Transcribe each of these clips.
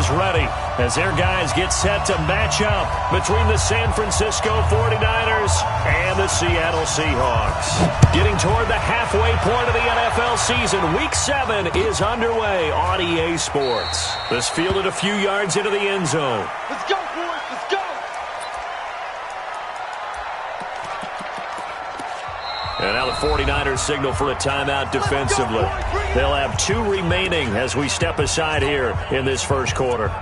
is ready as their guys get set to match up between the San Francisco 49ers and the Seattle Seahawks. Getting toward the halfway point of the NFL season, Week 7 is underway on EA Sports. This fielded a few yards into the end zone. Let's go, boys. Let's go. And now the 49ers signal for a timeout defensively. They'll have 2 remaining as we step aside here in this first quarter.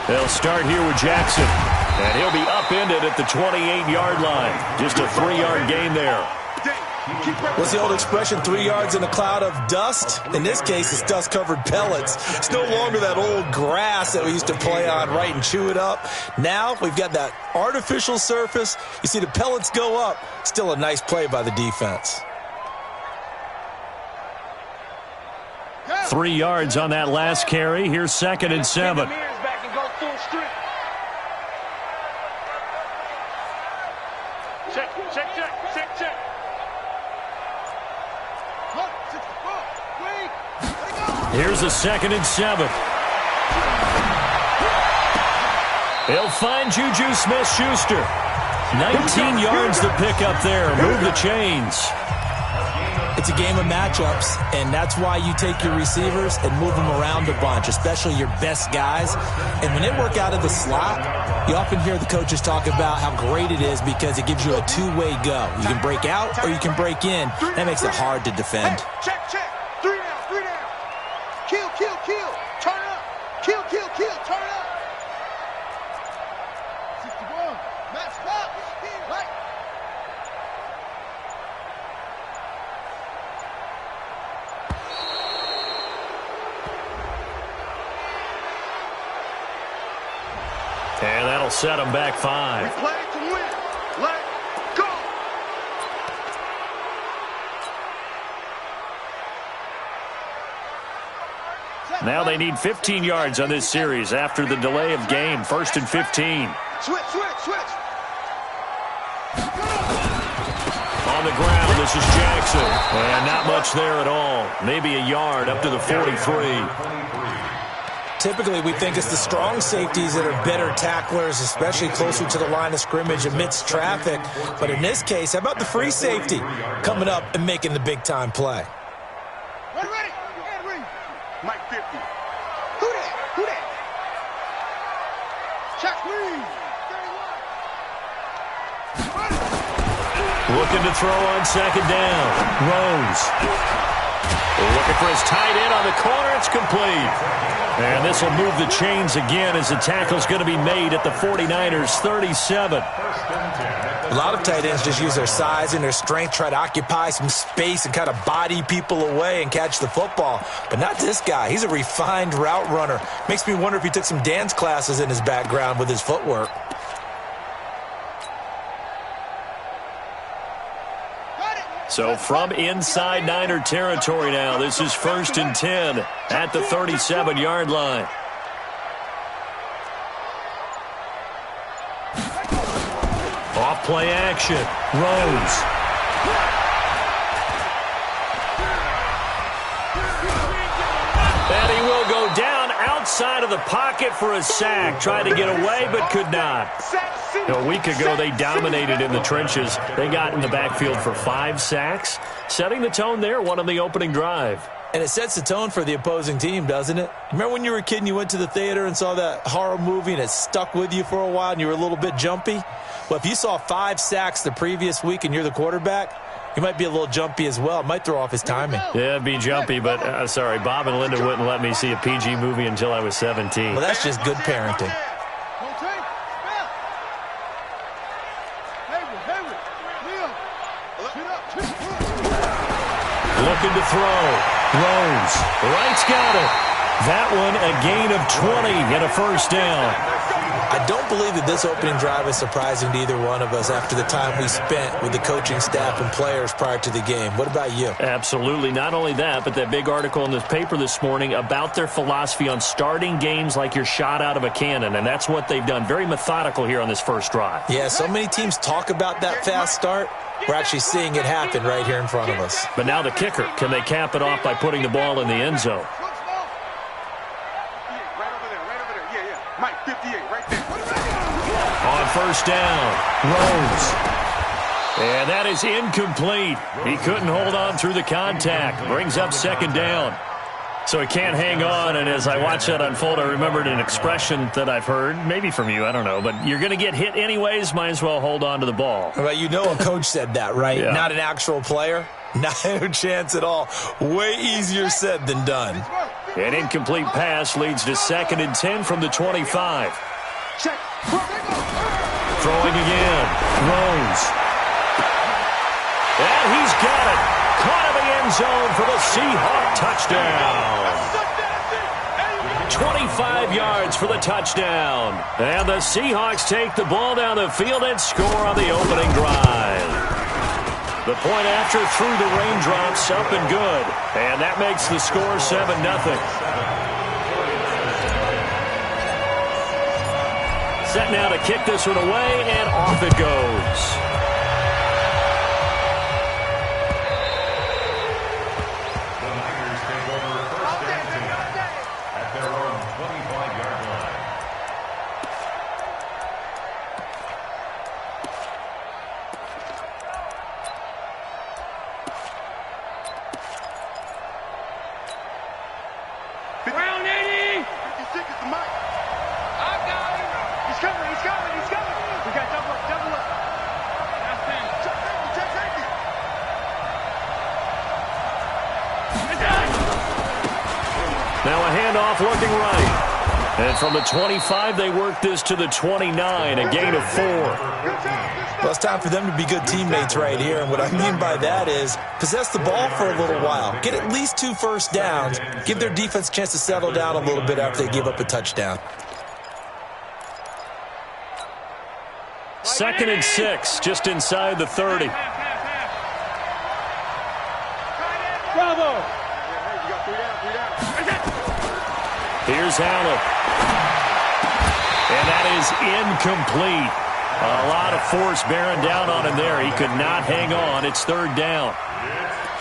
They'll start here with Jackson, and he'll be upended at the 28-yard line. Just a 3-yard gain there. What's the old expression, 3 yards in a cloud of dust? In this case, it's dust-covered pellets. It's no longer that old grass that we used to play on, right, and chew it up. Now we've got that artificial surface. You see the pellets go up. Still a nice play by the defense. 3 yards on that last carry. Here's 2nd and 7. Here's a 2nd and 7. They'll find Juju Smith-Schuster. 19 yards to pick up there. Move the chains. It's a game of matchups, and that's why you take your receivers and move them around a bunch, especially your best guys. And when they work out of the slot, you often hear the coaches talk about how great it is because it gives you a two-way go. You can break out or you can break in. That makes it hard to defend. Hey, check, check. 3 down, 3 down. Kill, kill, kill. Turn up. Kill, kill, kill. Turn up. 61. Max stop. Right. And that'll set them back 5. We play to win. Let's go. Now they need 15 yards on this series after the delay of game. 1st and 15. Switch, switch, switch. On the ground, this is Jackson. And not much there at all. Maybe a yard up to the 43. Typically, we think it's the strong safeties that are better tacklers, especially closer to the line of scrimmage amidst traffic. But in this case, how about the free safety coming up and making the big-time play? Ready, ready. Hand ready. Mike 50. Who that? Who that? Check, please. 31. Looking to throw on 2nd down. Rose. Looking for his tight end on the corner. It's complete. And this will move the chains again as the tackle's going to be made at the 49ers 37. A lot of tight ends just use their size and their strength, try to occupy some space and kind of body people away and catch the football. But not this guy. He's a refined route runner. Makes me wonder if he took some dance classes in his background with his footwork. So from inside Niner territory now, this is 1st and 10 at the 37-yard line. Off play action. Rose. And he will go down outside of the pocket for a sack. Tried to get away but could not. A week ago, they dominated in the trenches. They got in the backfield for 5 sacks, setting the tone there, one on the opening drive. And it sets the tone for the opposing team, doesn't it? Remember when you were a kid and you went to the theater and saw that horror movie and it stuck with you for a while and you were a little bit jumpy? Well, if you saw 5 sacks the previous week and you're the quarterback, you might be a little jumpy as well. It might throw off his timing. Yeah, it'd be jumpy, but sorry, Bob and Linda wouldn't let me see a PG movie until I was 17. Well, that's just good parenting. Looking to throw. Throws. Wright's got it. That one a gain of 20 and a first down. I don't believe that this opening drive is surprising to either one of us after the time we spent with the coaching staff and players prior to the game. What about you? Absolutely. Not only that, but that big article in this paper this morning about their philosophy on starting games like you're shot out of a cannon, and that's what they've done. Very methodical here on this first drive. Yeah, so many teams talk about that fast start. We're actually seeing it happen right here in front of us. But now the kicker. Can they cap it off by putting the ball in the end zone? On first down, Rose. And that is incomplete. He couldn't hold on through the contact. Brings up second down. So he can't hang on, and as I watch that unfold, I remembered an expression that I've heard, maybe from you, I don't know, but you're going to get hit anyways, might as well hold on to the ball. Well, you know a coach said that, right? Yeah. Not an actual player? No chance at all. Way easier said than done. An incomplete pass leads to 2nd and 10 from the 25. Check. Throwing again. Rose. And he's got it. Caught in the end zone for the Seahawk touchdown. 25 yards for the touchdown. And the Seahawks take the ball down the field and score on the opening drive. The point after through the raindrops, up and good. And that makes the score 7-0. Set now to kick this one away, and off it goes. Now a handoff looking right. And from the 25, they work this to the 29, a gain of 4. Well, it's time for them to be good teammates right here. And what I mean by that is possess the ball for a little while. Get at least 2 first downs. Give their defense a chance to settle down a little bit after they give up a touchdown. 2nd and 6, just inside the 30. Bravo. Here's Allen. And that is incomplete. A lot of force bearing down on him there. He could not hang on. It's 3rd down.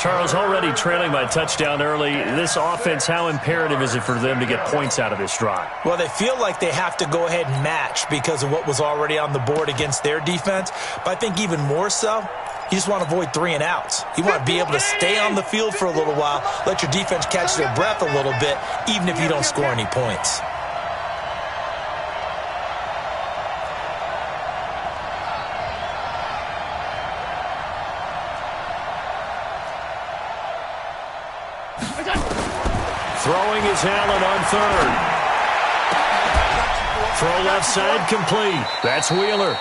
Charles, already trailing by a touchdown early. This offense, how imperative is it for them to get points out of this drive? Well, they feel like they have to go ahead and match because of what was already on the board against their defense. But I think even more so, you just want to avoid 3 and outs. You want to be able to stay on the field for a little while, let your defense catch their breath a little bit, even if you don't score any points. Throwing is Allen on 3rd. Throw left side complete. That's Wheeler.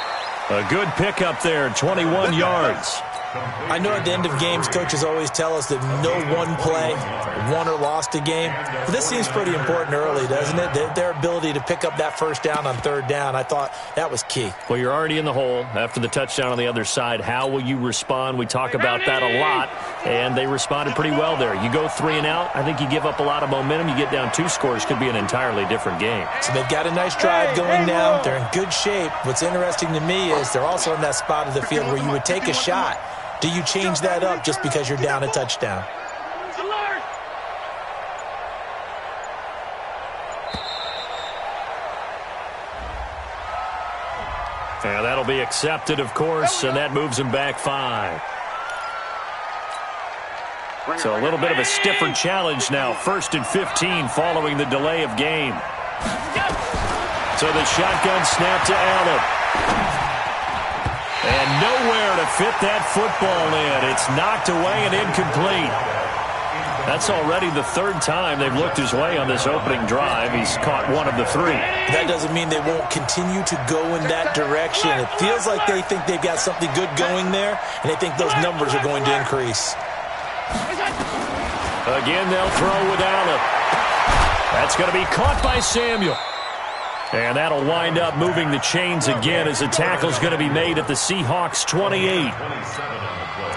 A good pickup there, 21 yards. I know at the end of games, coaches always tell us that no one play won or lost a game. But this seems pretty important early, doesn't it? Their ability to pick up that first down on 3rd down, I thought that was key. Well, you're already in the hole after the touchdown on the other side. How will you respond? We talk about that a lot, and they responded pretty well there. You go 3 and out, I think you give up a lot of momentum. You get down 2 scores, could be an entirely different game. So they've got a nice drive going now. They're in good shape. What's interesting to me is they're also in that spot of the field where you would take a shot. Do you change that up just because you're down a touchdown? Yeah, that'll be accepted, of course, and that moves him back 5. So a little bit of a stiffer challenge now. 1st and 15 following the delay of game. So the shotgun snap to Allen. And nowhere to fit that football in. It's knocked away and incomplete. That's already the third time they've looked his way on this opening drive. He's caught one of the three. That doesn't mean they won't continue to go in that direction. It feels like they think they've got something good going there, and they think those numbers are going to increase. Again, they'll throw with Allen. That's going to be caught by Samuel. And that'll wind up moving the chains again as the tackle's going to be made at the Seahawks 28.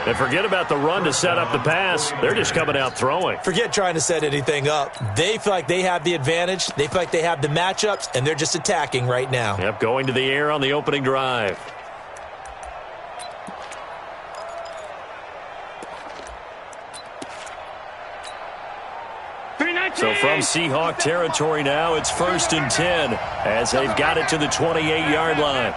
And forget about the run to set up the pass. They're just coming out throwing. Forget trying to set anything up. They feel like they have the advantage. They feel like they have the matchups, and they're just attacking right now. Yep, going to the air on the opening drive. So from Seahawk territory now, it's 1st and 10 as they've got it to the 28-yard line.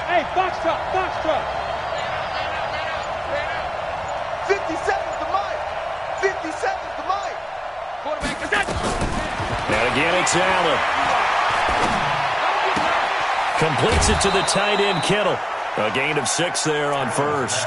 Hey, box truck, box truck. 57's the mic. 57's the mic. Quarterback is that. And again, it's Allen. Completes it to the tight end, Kittle. A gain of 6 there on first.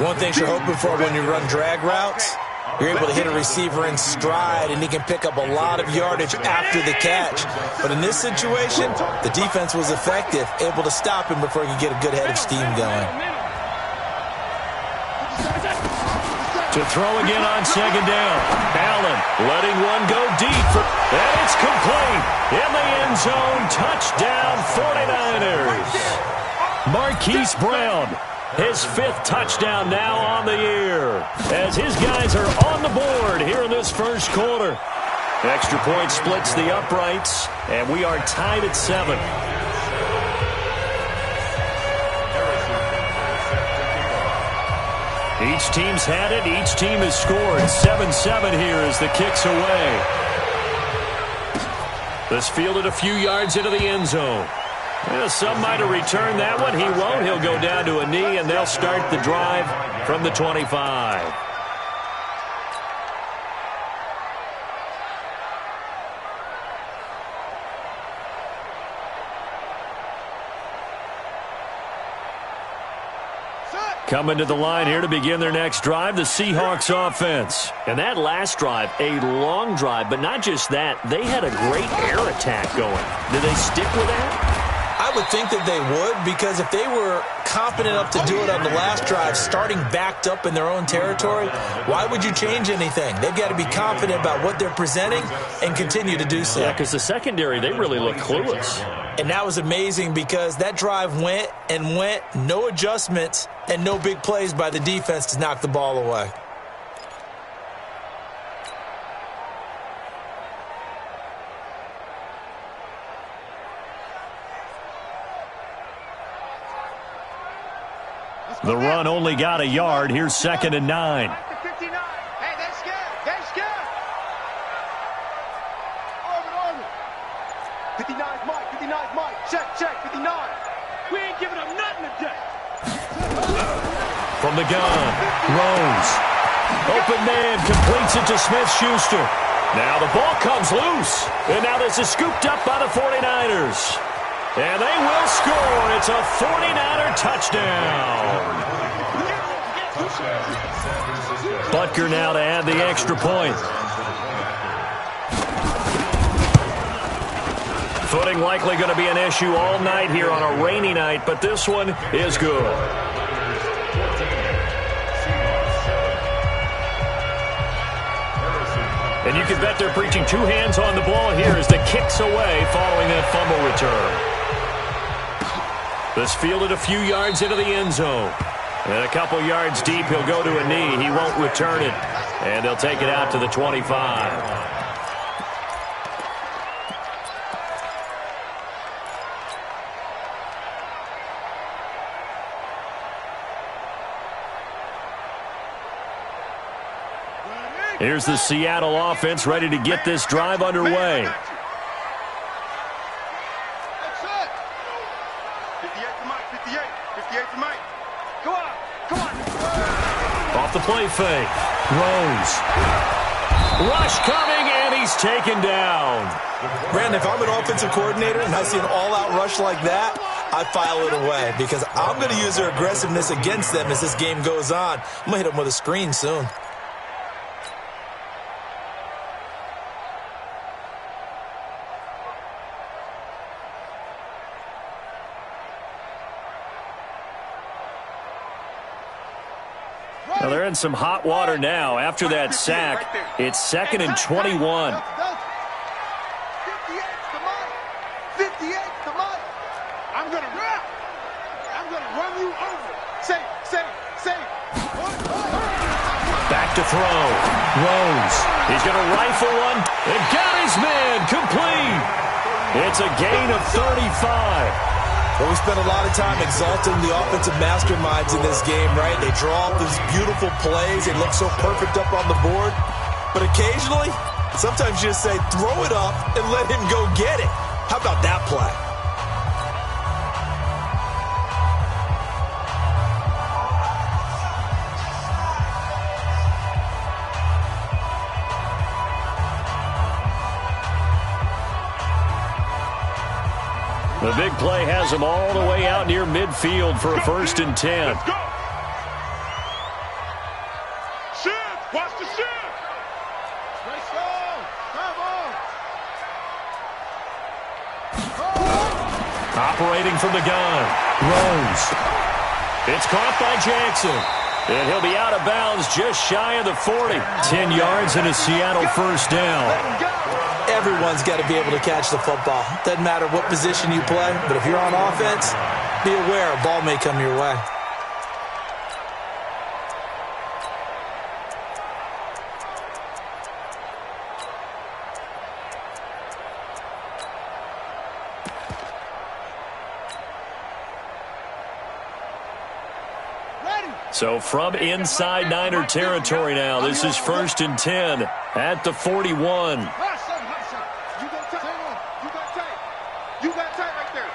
One thing you're hoping for when you run drag routes, you're able to hit a receiver in stride, and he can pick up a lot of yardage after the catch. But in this situation, the defense was effective, able to stop him before he could get a good head of steam going. To throw again on 2nd down. Allen letting one go deep. And it's complete. In the end zone, touchdown 49ers. Marquise Brown, his 5th touchdown now on the year, as his guys are on the board here in this first quarter. Extra point splits the uprights, and we are tied at 7. Each team's had it. Each team has scored. 7-7 here as the kick's away. This fielded a few yards into the end zone. Well, some might have returned that one. He won't. He'll go down to a knee, and they'll start the drive from the 25. Coming to the line here to begin their next drive, the Seahawks offense. And that last drive, a long drive, but not just that. They had a great air attack going. Did they stick with that? I would think that they would, because if they were confident enough to do it on the last drive, starting backed up in their own territory, why would you change anything? They've got to be confident about what they're presenting and continue to do so. Yeah, because the secondary, they really look clueless. And that was amazing because that drive went and went, no adjustments, and no big plays by the defense to knock the ball away. The run only got a yard. Here's 2nd and 9. Hey, they're scared. They're scared. Orbit. 59's Mike. 59's Mike. Check. 59. We ain't giving up nothing today. From the gun, Rose. Open man completes it to Smith-Schuster. Now the ball comes loose. And now this is scooped up by the 49ers. And they will score. It's a 49er touchdown. Butker now to add the extra point. Footing likely going to be an issue all night here on a rainy night, but this one is good. And you can bet they're preaching 2 hands on the ball here as the kick's away following that fumble return. This fielded a few yards into the end zone. And a couple yards deep, he'll go to a knee. He won't return it. And they'll take it out to the 25. Here's the Seattle offense ready to get this drive underway. 58 for Mike. Come on. Off the play fake. Rose. Rush coming, and he's taken down. Brandon, if I'm an offensive coordinator and I see an all-out rush like that, I file it away because I'm going to use their aggressiveness against them as this game goes on. I'm going to hit them with a screen soon. Well, they're in some hot water now. After that sack, it's 2nd and 21. 58, come on. 58, come on. I'm going to run you over. Safe. Back to throw. Rose. He's going to rifle one and got his man complete. It's a gain of 35. Well, we spent a lot of time exalting the offensive masterminds in this game, right? They draw up these beautiful plays. They look so perfect up on the board. But occasionally, sometimes you just say, throw it up and let him go get it. How about that play? The big play has him all the way out near midfield for a 1st and 10. Let's go. Shift. Watch the shift. Let's go. Come on. Operating from the gun. Rose. It's caught by Jackson. And he'll be out of bounds just shy of the 40. 10 yards and a Seattle 1st down. Everyone's got to be able to catch the football. Doesn't matter what position you play, but if you're on offense, be aware a ball may come your way. So from inside Niner territory now, this is 1st and 10 at the 41. You got tight right there.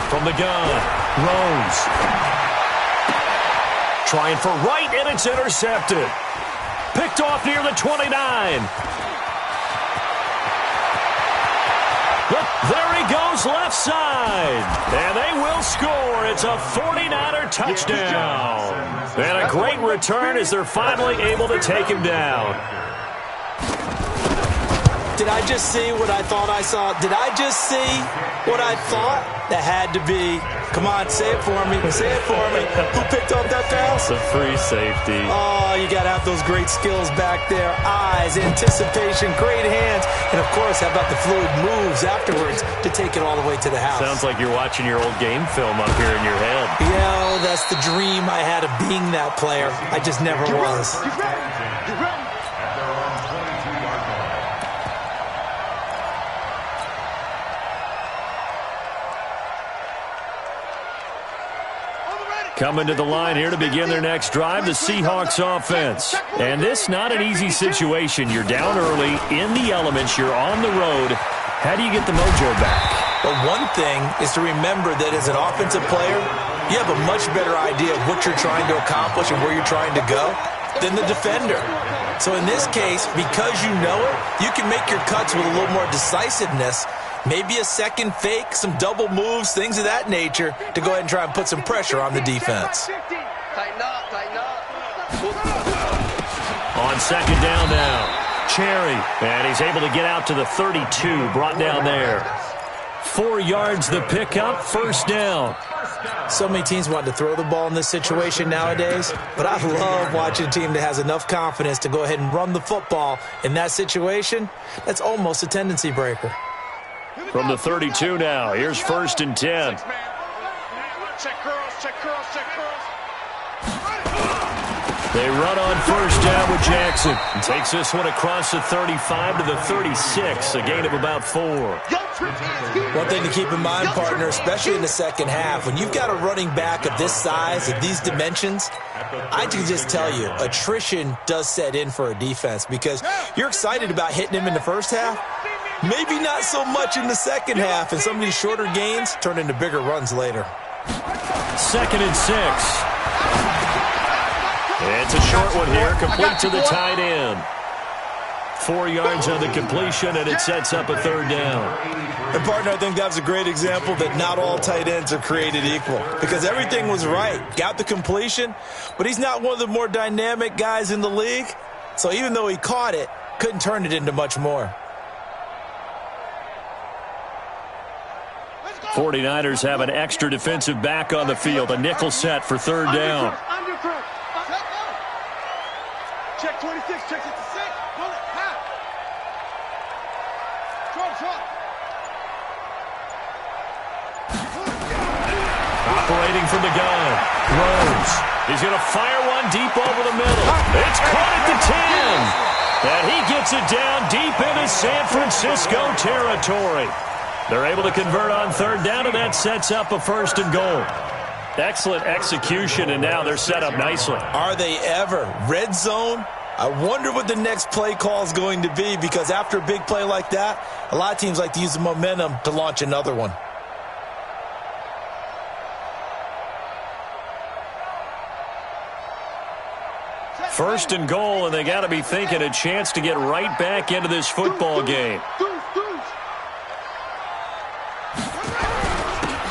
From the gun, Rose. Trying for right, and it's intercepted. Picked off near the 29. But there he goes left side. And they will score. It's a 49er touchdown. And a great return as they're finally able to take him down. Did I just see what I thought I saw? Did I just see what I thought? That had to be. Come on, say it for me. Say it for me. Who picked up that pass? It's a free safety. Oh, you got to have those great skills back there. Eyes, anticipation, great hands. And, of course, how about the fluid moves afterwards to take it all the way to the house? Sounds like you're watching your old game film up here in your head. Yeah, that's the dream I had of being that player. I just never was. You ready? You ready? Coming to the line here to begin their next drive, the Seahawks offense. And this not an easy situation. You're down early, in the elements, you're on the road. How do you get the mojo back? But one thing is to remember that as an offensive player, you have a much better idea of what you're trying to accomplish and where you're trying to go than the defender. So in this case, because you know it, you can make your cuts with a little more decisiveness. Maybe a second fake, some double moves, things of that nature to go ahead and try and put some pressure on the defense. Tighten up, tighten up. On 2nd down now, Cherry. And he's able to get out to the 32, brought down there. 4 yards the pickup, 1st down. So many teams want to throw the ball in this situation nowadays, but I love watching a team that has enough confidence to go ahead and run the football in that situation. That's almost a tendency breaker. From the 32 now, here's 1st and 10. Check curls, check curls, check curls. They run on 1st down with Jackson. And takes this one across the 35 to the 36, a gain of about 4. One thing to keep in mind, partner, especially in the second half, when you've got a running back of this size, of these dimensions, I can just tell you, attrition does set in for a defense because you're excited about hitting him in the first half. Maybe not so much in the second half, and some of these shorter gains turn into bigger runs later. 2nd and 6. It's a short one here, complete to the tight end. 4 yards on the completion, and it sets up a third down. And, partner, I think that was a great example that not all tight ends are created equal because everything was right. Got the completion, but he's not one of the more dynamic guys in the league. So even though he caught it, couldn't turn it into much more. 49ers have an extra defensive back on the field, a nickel set for third down. Check 26, check 66, pull it, half. Drop. Operating from the gun. Throws. He's going to fire one deep over the middle. It's caught at the 10. And he gets it down deep into San Francisco territory. They're able to convert on third down, and that sets up a 1st and goal. Excellent execution, and now they're set up nicely. Are they ever? Red zone? I wonder what the next play call is going to be because after a big play like that, a lot of teams like to use the momentum to launch another one. First and goal, and they got to be thinking a chance to get right back into this football game.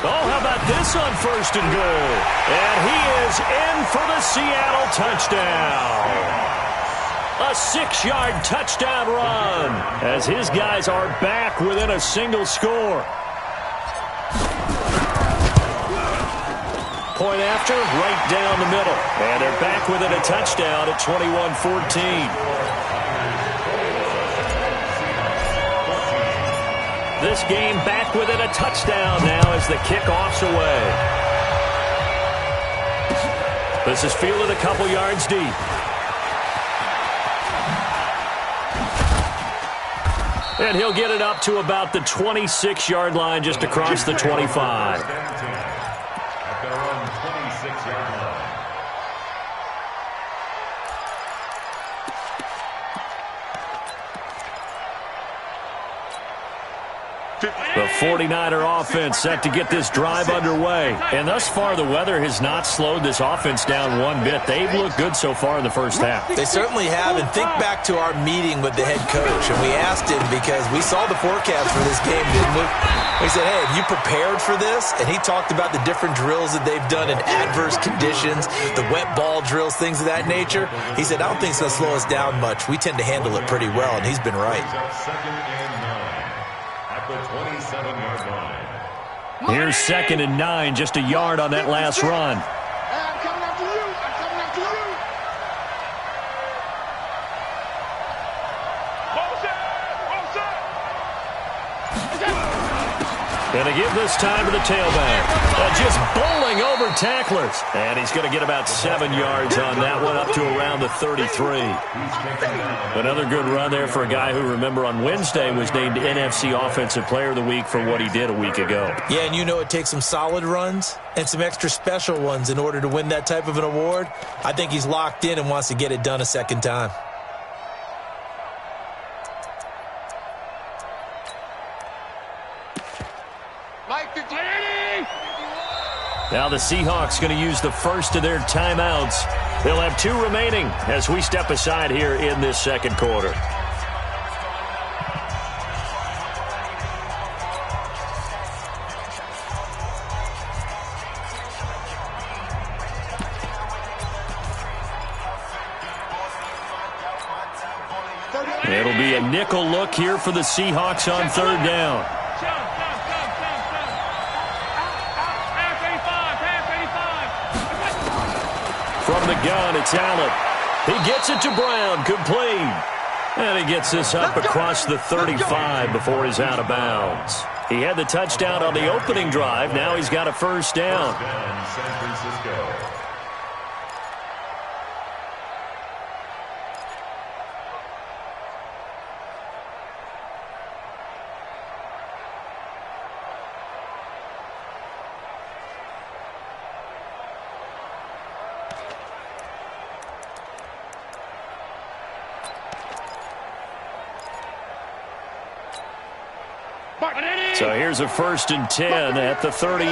Oh, how about this on 1st and goal? And he is in for the Seattle touchdown. A 6-yard touchdown run as his guys are back within a single score. Point after, right down the middle. And they're back within a touchdown at 21-14. This game back within a touchdown now as the kickoff's away. This is fielded a couple yards deep. And he'll get it up to about the 26-yard line just across the 25. At their own 26-yard line. The 49er offense set to get this drive underway. And thus far, the weather has not slowed this offense down one bit. They've looked good so far in the first half. They certainly have. And think back to our meeting with the head coach. And we asked him because we saw the forecast for this game, didn't we? We said, hey, have you prepared for this? And he talked about the different drills that they've done in adverse conditions, the wet ball drills, things of that nature. He said, I don't think it's going to slow us down much. We tend to handle it pretty well, and he's been right. 2nd and 9 at the 27-yard line. Here's 2nd and 9, just a yard on that last run. I'm coming after you. And they give this time to the tailback. Just bowling over tacklers. And he's going to get about 7 yards on that one, up to around the 33. Another good run there for a guy who, remember, on Wednesday was named NFC Offensive Player of the Week for what he did a week ago. Yeah, and you know it takes some solid runs and some extra special ones in order to win that type of an award. I think he's locked in and wants to get it done a second time. Now the Seahawks going to use the first of their timeouts. They'll have 2 remaining as we step aside here in this second quarter. It'll be a nickel look here for the Seahawks on third down. From the gun, it's Allen. He gets it to Brown, complete. And he gets this up across the 35 before he's out of bounds. He had the touchdown on the opening drive. Now he's got a first down. San Francisco. So here's a 1st and 10 at the 38.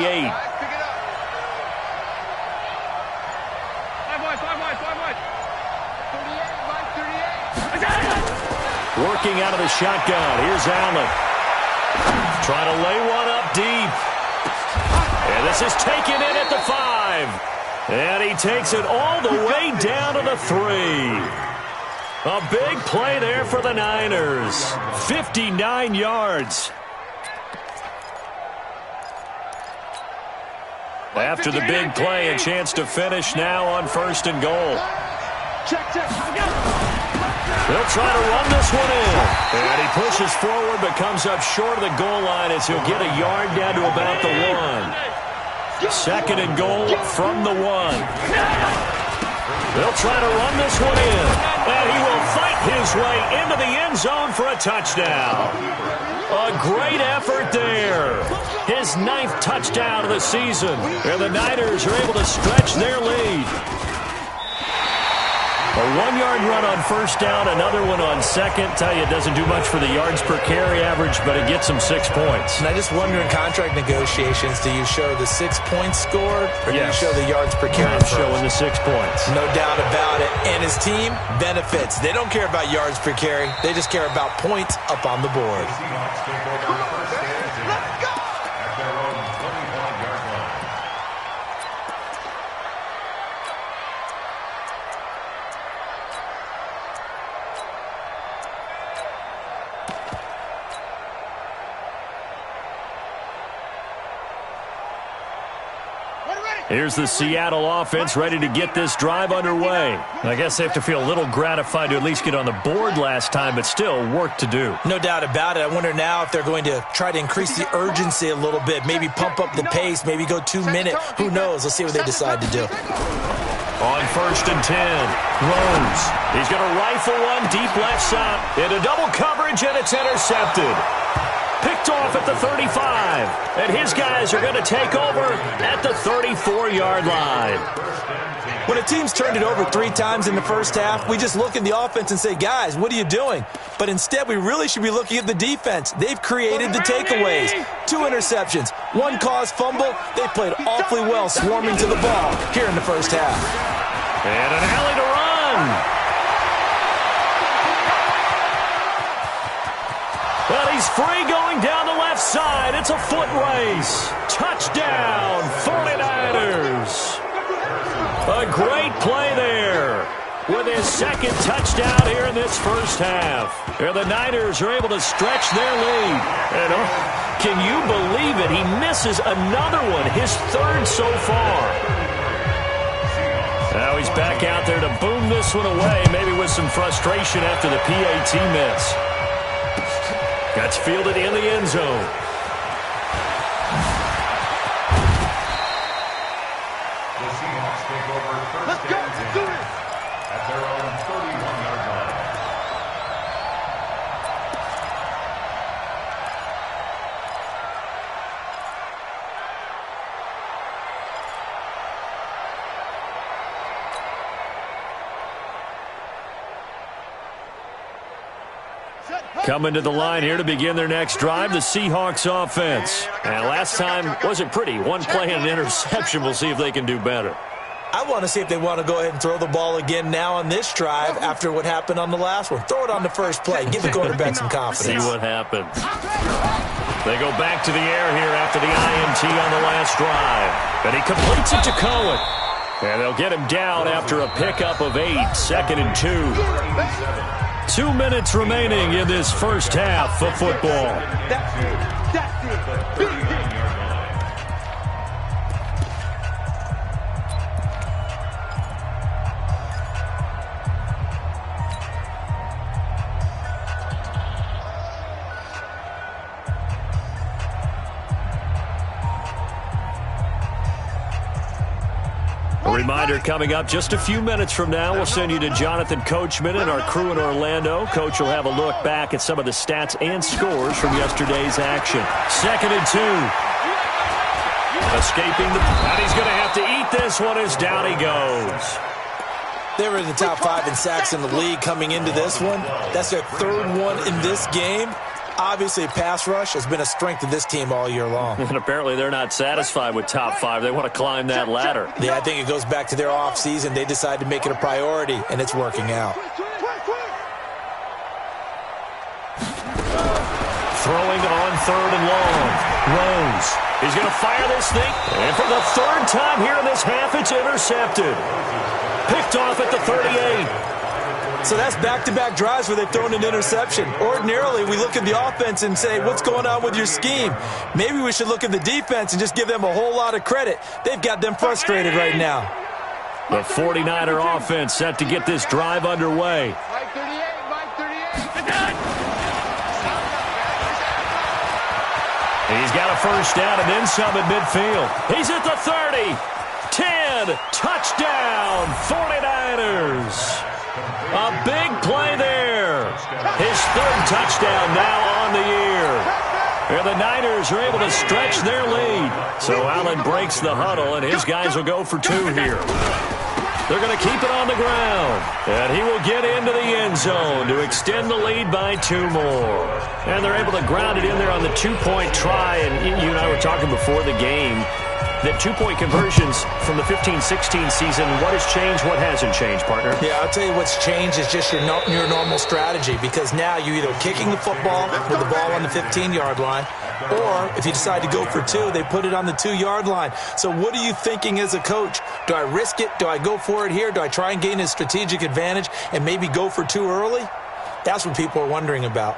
Working out of the shotgun. Here's Allen. Trying to lay one up deep. And this is taken in at the 5. And he takes it all the way down to the 3. A big play there for the Niners. 59 yards. After the big play, a chance to finish now on 1st and goal. They'll try to run this one in. And he pushes forward but comes up short of the goal line as he'll get a yard down to about the 1. 2nd and goal from the 1. They'll try to run this one in. And he will fight his way into the end zone for a touchdown. A great effort there. His 9th touchdown of the season. And the Niners are able to stretch their lead. A 1-yard run on 1st down, another one on 2nd. Tell you, it doesn't do much for the yards per carry average, but it gets them 6 points. And I just wonder in contract negotiations, do you show the 6 points scored, or do you show the yards per carry? I'm showing the 6 points. No doubt about it. And his team benefits. They don't care about yards per carry. They just care about points up on the board. Here's the Seattle offense ready to get this drive underway. I guess they have to feel a little gratified to at least get on the board last time, but still work to do. No doubt about it. I wonder now if they're going to try to increase the urgency a little bit, maybe pump up the pace, maybe go 2-minute. Who knows? Let's see what they decide to do. On 1st and 10, Rose. He's going to rifle one deep left side. Into double coverage, and it's intercepted. Picked off at the 35. And his guys are going to take over at the 34-yard line. When a team's turned it over 3 times in the first half, we just look at the offense and say, guys, what are you doing? But instead, we really should be looking at the defense. They've created the takeaways. 2 interceptions, 1 caused fumble. They played awfully well swarming to the ball here in the first half. And an alley to run. But he's free going down the left side. It's a foot race. Touchdown, 49ers. A great play there with his 2nd touchdown here in this first half. And the Niners are able to stretch their lead. And can you believe it? He misses another one, his 3rd so far. Now he's back out there to boom this one away, maybe with some frustration after the PAT miss. Gets fielded in the end zone. The Seahawks take over 1st and 10 at their own 31-yard line. Coming to the line here to begin their next drive, the Seahawks offense. And last time wasn't pretty. 1 play and an interception. We'll see if they can do better. I want to see if they want to go ahead and throw the ball again now on this drive after what happened on the last one. Throw it on the first play. Give the quarterback some confidence. See what happens. They go back to the air here after the INT on the last drive. And he completes it to Cohen. And they'll get him down after a pickup of 8, 2nd and 2. 2 minutes remaining in this first half of football. That's it. Big hit. A reminder coming up just a few minutes from now, we'll send you to Jonathan Coachman and our crew in Orlando. Coach will have a look back at some of the stats and scores from yesterday's action. 2nd and 2. Escaping and he's going to have to eat this one as down he goes. They were in the top 5 in sacks in the league coming into this one. That's their 3rd one in this game. Obviously, pass rush has been a strength of this team all year long. And apparently they're not satisfied with top 5. They want to climb that ladder. Yeah, I think it goes back to their offseason. They decided to make it a priority, and it's working out. throwing on 3rd and long. Rose. He's going to fire this thing. And for the 3rd time here in this half, it's intercepted. Picked off at the 38. So that's back-to-back drives where they've thrown an interception. Ordinarily, we look at the offense and say, what's going on with your scheme? Maybe we should look at the defense and just give them a whole lot of credit. They've got them frustrated right now. The 49er offense set to get this drive underway. Mike 38, Mike 38. He's got a first down and then some at midfield. He's at the 30. 10. Touchdown, 49ers. A big play there. His 3rd touchdown now on the year. And the Niners are able to stretch their lead. So Allen breaks the huddle, and his guys will go for 2 here. They're going to keep it on the ground. And he will get into the end zone to extend the lead by 2 more. And they're able to ground it in there on the 2-point try. And you and I were talking before the game that 2-point conversions from the 15-16 season, what has changed, what hasn't changed, partner? Yeah, I'll tell you what's changed is just your normal strategy, because now you're either kicking the football with the ball on the 15-yard line, or if you decide to go for 2, they put it on the 2-yard line. So what are you thinking as a coach? Do I risk it? Do I go for it here? Do I try and gain a strategic advantage and maybe go for 2 early? That's what people are wondering about.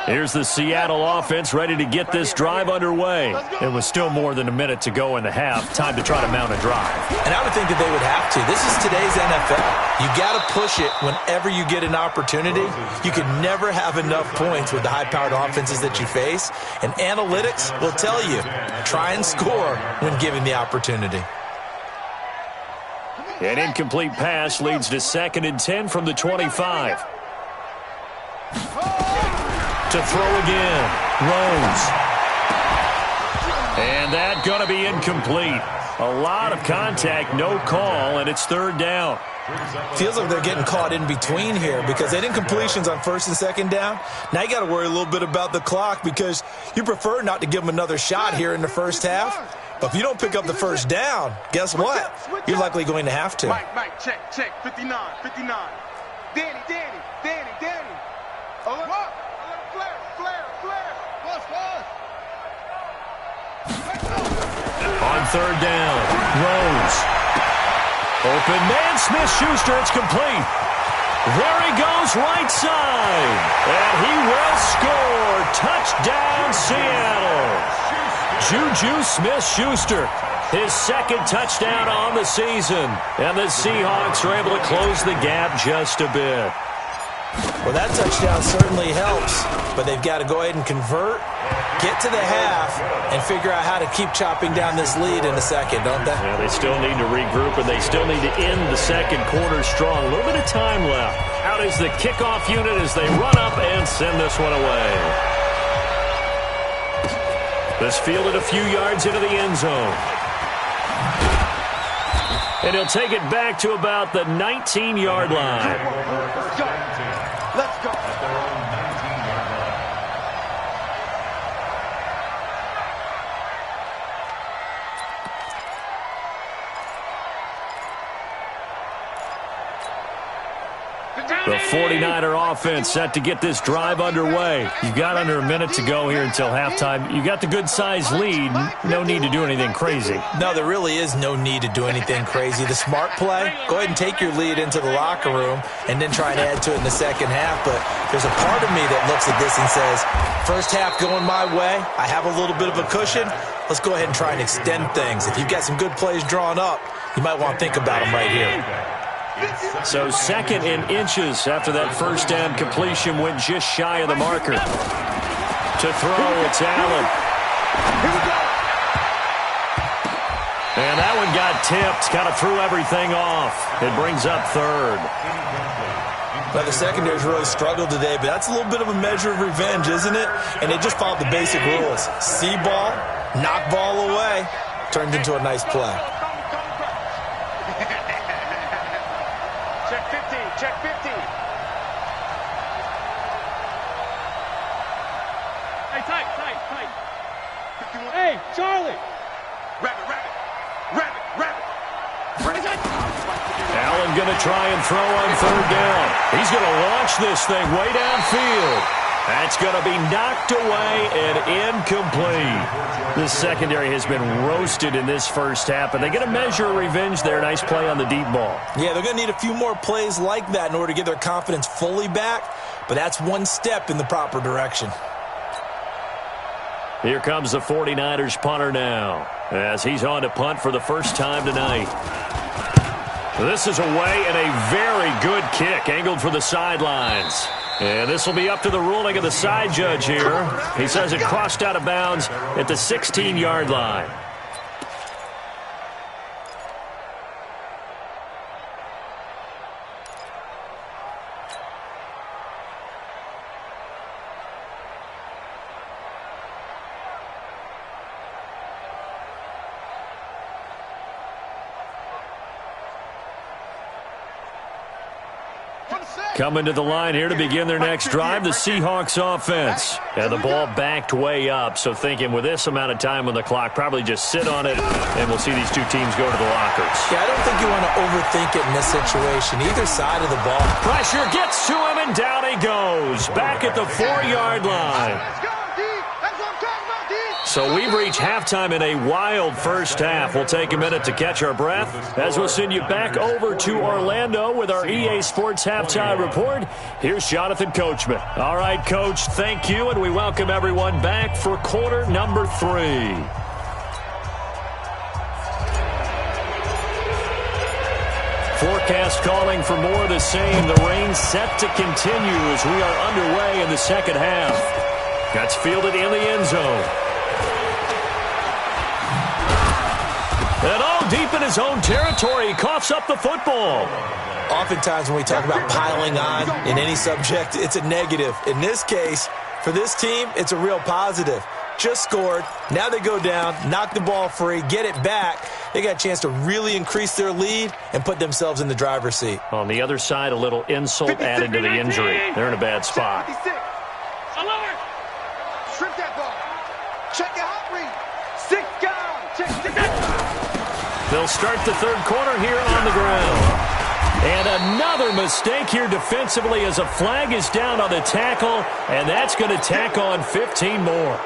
Here's the Seattle offense ready to get this drive underway. It was still more than a minute to go in the half. Time to try to mount a drive. And I would think that they would have to. This is today's NFL. You got to push it whenever you get an opportunity. You can never have enough points with the high-powered offenses that you face. And analytics will tell you, try and score when given the opportunity. An incomplete pass leads to 2nd and 10 from the 25. To throw again, Rose. And that going to be incomplete. A lot of contact, no call, and it's 3rd down. Feels like they're getting caught in between here because they did incompletions on 1st and 2nd down. Now you got to worry a little bit about the clock because you prefer not to give them another shot here in the first half. But if you don't pick up the first down, guess what? You're likely going to have to. Mike, check, 59. Danny. Oh, look. On 3rd down, Rose. Open man, Smith-Schuster, it's complete. There he goes, right side. And he will score. Touchdown, Seattle. Juju Smith-Schuster, his 2nd touchdown on the season. And the Seahawks are able to close the gap just a bit. Well, that touchdown certainly helps, but they've got to go ahead and convert, get to the half, and figure out how to keep chopping down this lead in a second, don't they? Yeah, they still need to regroup, and they still need to end the 2nd quarter strong. A little bit of time left. Out is the kickoff unit as they run up and send this one away. This fielded a few yards into the end zone. And he'll take it back to about the 19-yard line. Let's go. The 49er offense set to get this drive underway. You've got under a minute to go here until halftime. You got the good-sized lead. No need to do anything crazy. No, there really is no need to do anything crazy. The smart play, go ahead and take your lead into the locker room and then try and add to it in the second half. But there's a part of me that looks at this and says, first half going my way, I have a little bit of a cushion. Let's go ahead and try and extend things. If you've got some good plays drawn up, you might want to think about them right here. So 2nd and inches after that first down completion went just shy of the marker. To throw, it's Allen. And that one got tipped, kind of threw everything off. It brings up 3rd. Well, the secondary's really struggled today, but that's a little bit of a measure of revenge, isn't it? And they just followed the basic rules. See ball, knock ball away, turned into a nice play. Check 15. Hey, tight. 51. Hey, Charlie. Rabbit. Allen Allen going to try and throw on third down. He's going to launch this thing way downfield. That's going to be knocked away and incomplete. The secondary has been roasted in this first half, and they're going to measure revenge there. Nice play on the deep ball. Yeah, they're going to need a few more plays like that in order to get their confidence fully back, but that's one step in the proper direction. Here comes the 49ers punter now, as he's on to punt for the first time tonight. This is away and a very good kick, angled for the sidelines. And this will be up to the ruling of the side judge here. He says it crossed out of bounds at the 16-yard line. Coming to the line here to begin their next drive, the Seahawks offense. And the ball backed way up, so thinking with this amount of time on the clock, probably just sit on it, and we'll see these two teams go to the lockers. Yeah, I don't think you want to overthink it in this situation, either side of the ball. Pressure gets to him, and down he goes, back at the 4-yard line. So we've reached halftime in a wild first half. We'll take a minute to catch our breath as we'll send you back over to Orlando with our EA Sports Halftime Report. Here's Jonathan Coachman. All right, Coach, thank you, and we welcome everyone back for quarter number 3. Forecast calling for more of the same. The rain set to continue as we are underway in the second half. That's fielded in the end zone. And all deep in his own territory, he coughs up the football. Oftentimes when we talk about piling on in any subject, it's a negative. In this case, for this team, it's a real positive. Just scored. Now they go down, knock the ball free, get it back. They got a chance to really increase their lead and put themselves in the driver's seat. On the other side, a little insult added to the injury. They're in a bad spot. Strip that ball. Check your hot read. 6 down. Check that. They'll start the third quarter here on the ground. And another mistake here defensively as a flag is down on the tackle, and that's going to tack on 15 more.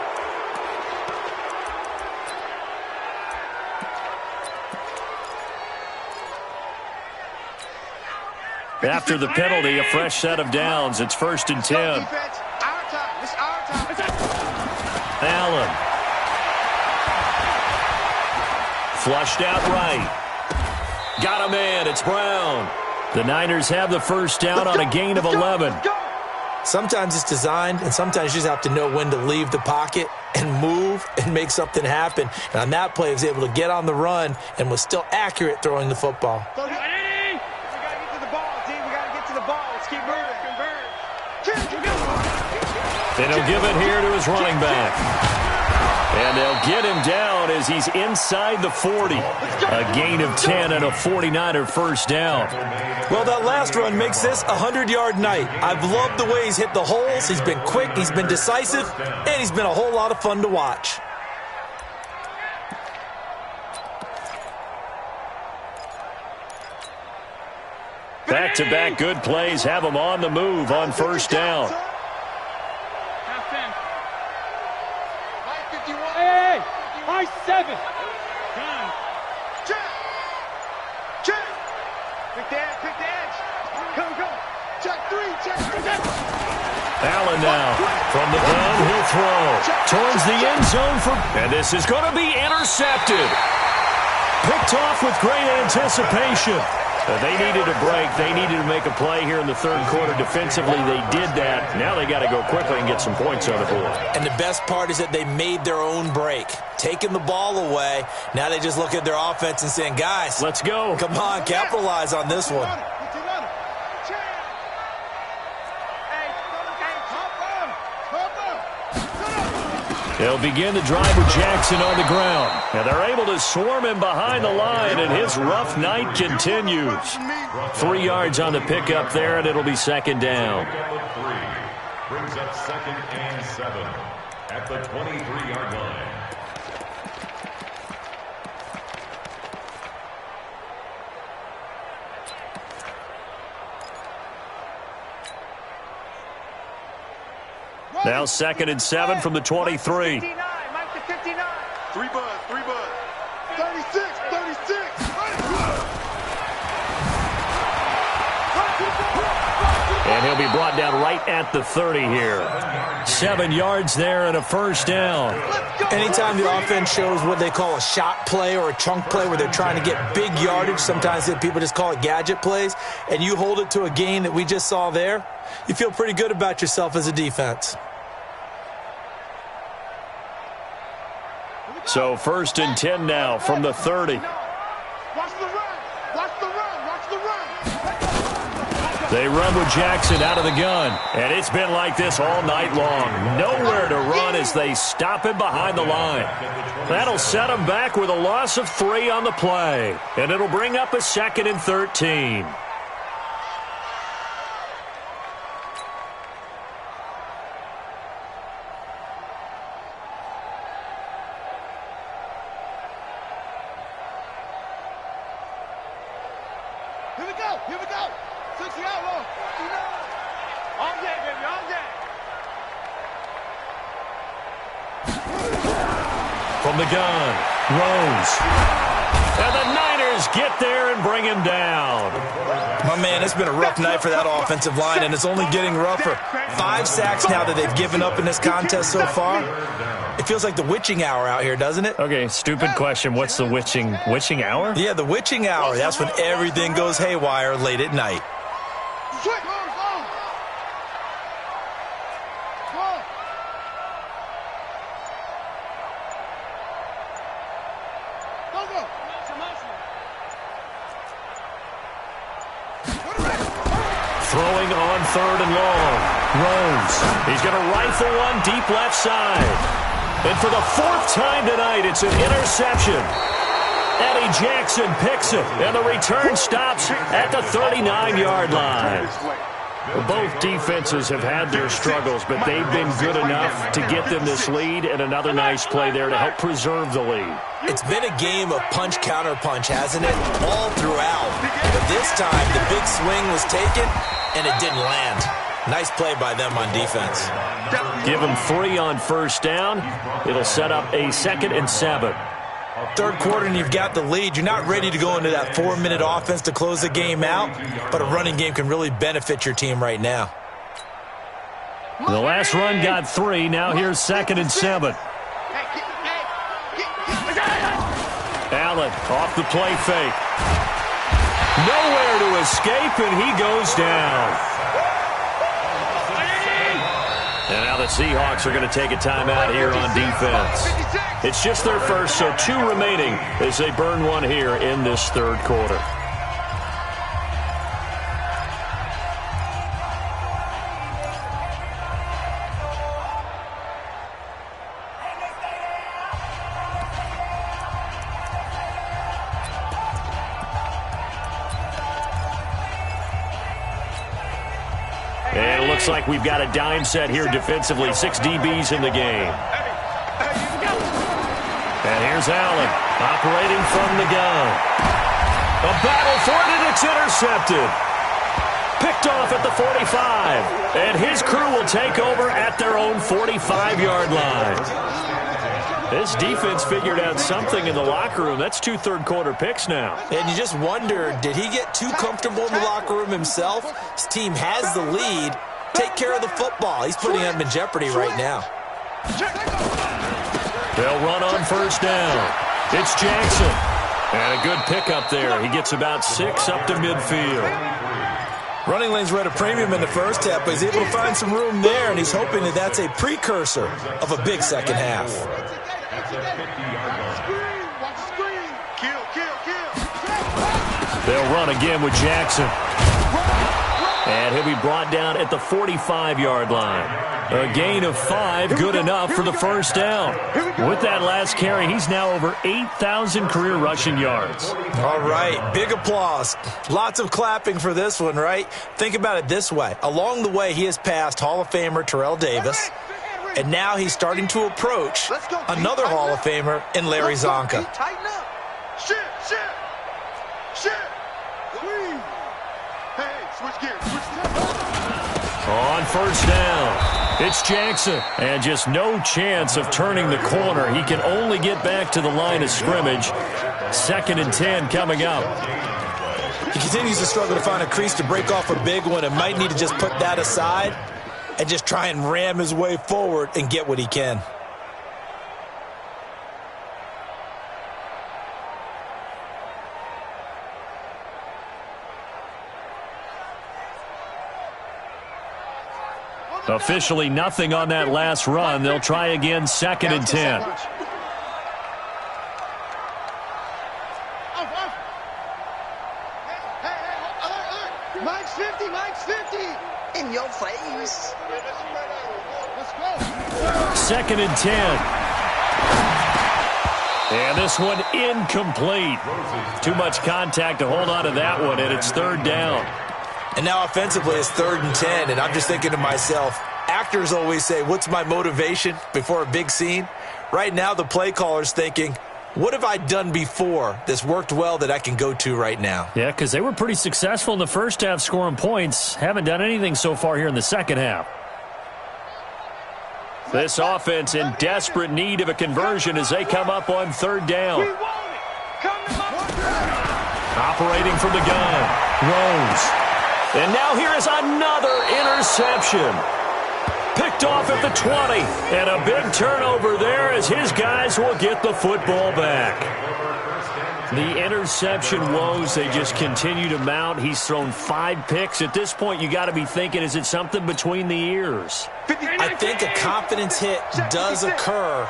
After the penalty, a fresh set of downs. It's 1st and 10. Allen. Flushed out right. Got a man. It's Brown. The Niners have the first down on a gain of 11. Sometimes it's designed, and sometimes you just have to know when to leave the pocket and move and make something happen. And on that play, he was able to get on the run and was still accurate throwing the football. We got to get to the ball, team. We got to get to the ball. Let's keep moving. And he'll give it here to his running back. And they'll get him down as he's inside the 40. A gain of 10 and a 49er first down. Well, that last run makes this a 100-yard night. I've loved the way he's hit the holes. He's been quick, he's been decisive, and he's been a whole lot of fun to watch. Back-to-back good plays have him on the move on first down. Hey, high 7. Check. Pick the edge. Come. Check 3. Allen now from the gun, he'll throw towards the end zone and this is going to be intercepted. Picked off with great anticipation. They needed a break. They needed to make a play here in the third quarter. Defensively, they did that. Now they got to go quickly and get some points on the board. And the best part is that they made their own break, taking the ball away. Now they just look at their offense and saying, guys, let's go. Come on, capitalize on this one. They'll begin the drive with Jackson on the ground. And they're able to swarm him behind the line, and his rough night continues. 3 yards on the pickup there, and it'll be second down. Brings up 2nd and 7 at the 23-yard line. Now 2nd and 7 from the 23. 59, Mike to 59. 3 bud. 36. And he'll be brought down right at the 30 here. 7 yards there and a first down. Anytime the offense shows what they call a shot play or a chunk play where they're trying to get big yardage, sometimes people just call it gadget plays, and you hold it to a gain that we just saw there, you feel pretty good about yourself as a defense. So 1st and 10 now from the 30. Watch the run. They run with Jackson out of the gun. And it's been like this all night long. Nowhere to run as they stop him behind the line. That'll set him back with a loss of 3 on the play. And it'll bring up a 2nd and 13. Here we go. 60 out long. All day, baby, all day. From the gun, Rose. And the Niners get there and bring him down. My man, it's been a rough night for that offensive line, and it's only getting rougher. 5 sacks now that they've given up in this contest so far. It feels like the witching hour out here, doesn't it? Okay, stupid question. What's the witching hour? Yeah, the witching hour. That's when everything goes haywire late at night. Throwing on 3rd and long. Rose. He's going to rifle one deep left side. And for the 4th time tonight, it's an interception. Eddie Jackson picks it, and the return stops at the 39-yard line. Both defenses have had their struggles, but they've been good enough to get them this lead, and another nice play there to help preserve the lead. It's been a game of punch-counter-punch, hasn't it? All throughout. But this time, the big swing was taken, and it didn't land. Nice play by them on defense. Give them 3 on first down. It'll set up a 2nd and 7. 3rd quarter and you've got the lead. You're not ready to go into that 4-minute offense to close the game out, but a running game can really benefit your team right now. The last run got 3. Now here's 2nd and 7. Allen off the play fake. Nowhere to escape, and he goes down. And now the Seahawks are going to take a timeout here on defense. It's just their first, so 2 remaining as they burn one here in this 3rd quarter. And it looks like we've got a dime set here defensively. 6 DBs in the game. And here's Allen operating from the gun. A battle for it, and it's intercepted. Picked off at the 45. And his crew will take over at their own 45-yard line. This defense figured out something in the locker room. That's 2 third-quarter picks now. And you just wonder, did he get too comfortable in the locker room himself? His team has the lead. Take care of the football. He's putting them in jeopardy right now. They'll run on first down. It's Jackson. And a good pickup there. He gets about 6 up to midfield. Running lanes were at a premium in the first half, but he's able to find some room there, and he's hoping that that's a precursor of a big second half. They'll run again with Jackson. And he'll be brought down at the 45-yard line. A gain of 5, good enough for the first down. With that last carry, he's now over 8,000 career rushing yards. All right, big applause. Lots of clapping for this one, right? Think about it this way. Along the way, he has passed Hall of Famer Terrell Davis, and now he's starting to approach another Hall of Famer in Larry Zonka. Tighten up. Shit. Hey, switch gears. On first down, It's Jackson. And just no chance of turning the corner. He can only get back to the line of scrimmage. 2nd and 10 coming up. He continues to struggle to find a crease to break off a big one and might need to just put that aside and just try and ram his way forward and get what he can. Officially nothing on that last run. They'll try again 2nd and 10. Mike's 50, Mike's 50. In your face. Let's go. 2nd and 10. And this one incomplete. Too much contact to hold on to that one, and it's 3rd down. And now offensively it's 3rd and 10, and I'm just thinking to myself, actors always say, what's my motivation before a big scene? Right now the play caller's thinking, what have I done before that's worked well that I can go to right now? Yeah, because they were pretty successful in the first half scoring points. Haven't done anything so far here in the second half. This offense in desperate need of a conversion as they come up on 3rd down. We want it. Come on. Operating from the gun. Rose. And now here is another interception. Picked off at the 20. And a big turnover there as his guys will get the football back. The interception woes, they just continue to mount. He's thrown 5 picks. At this point, you got to be thinking, is it something between the ears? I think a confidence hit does occur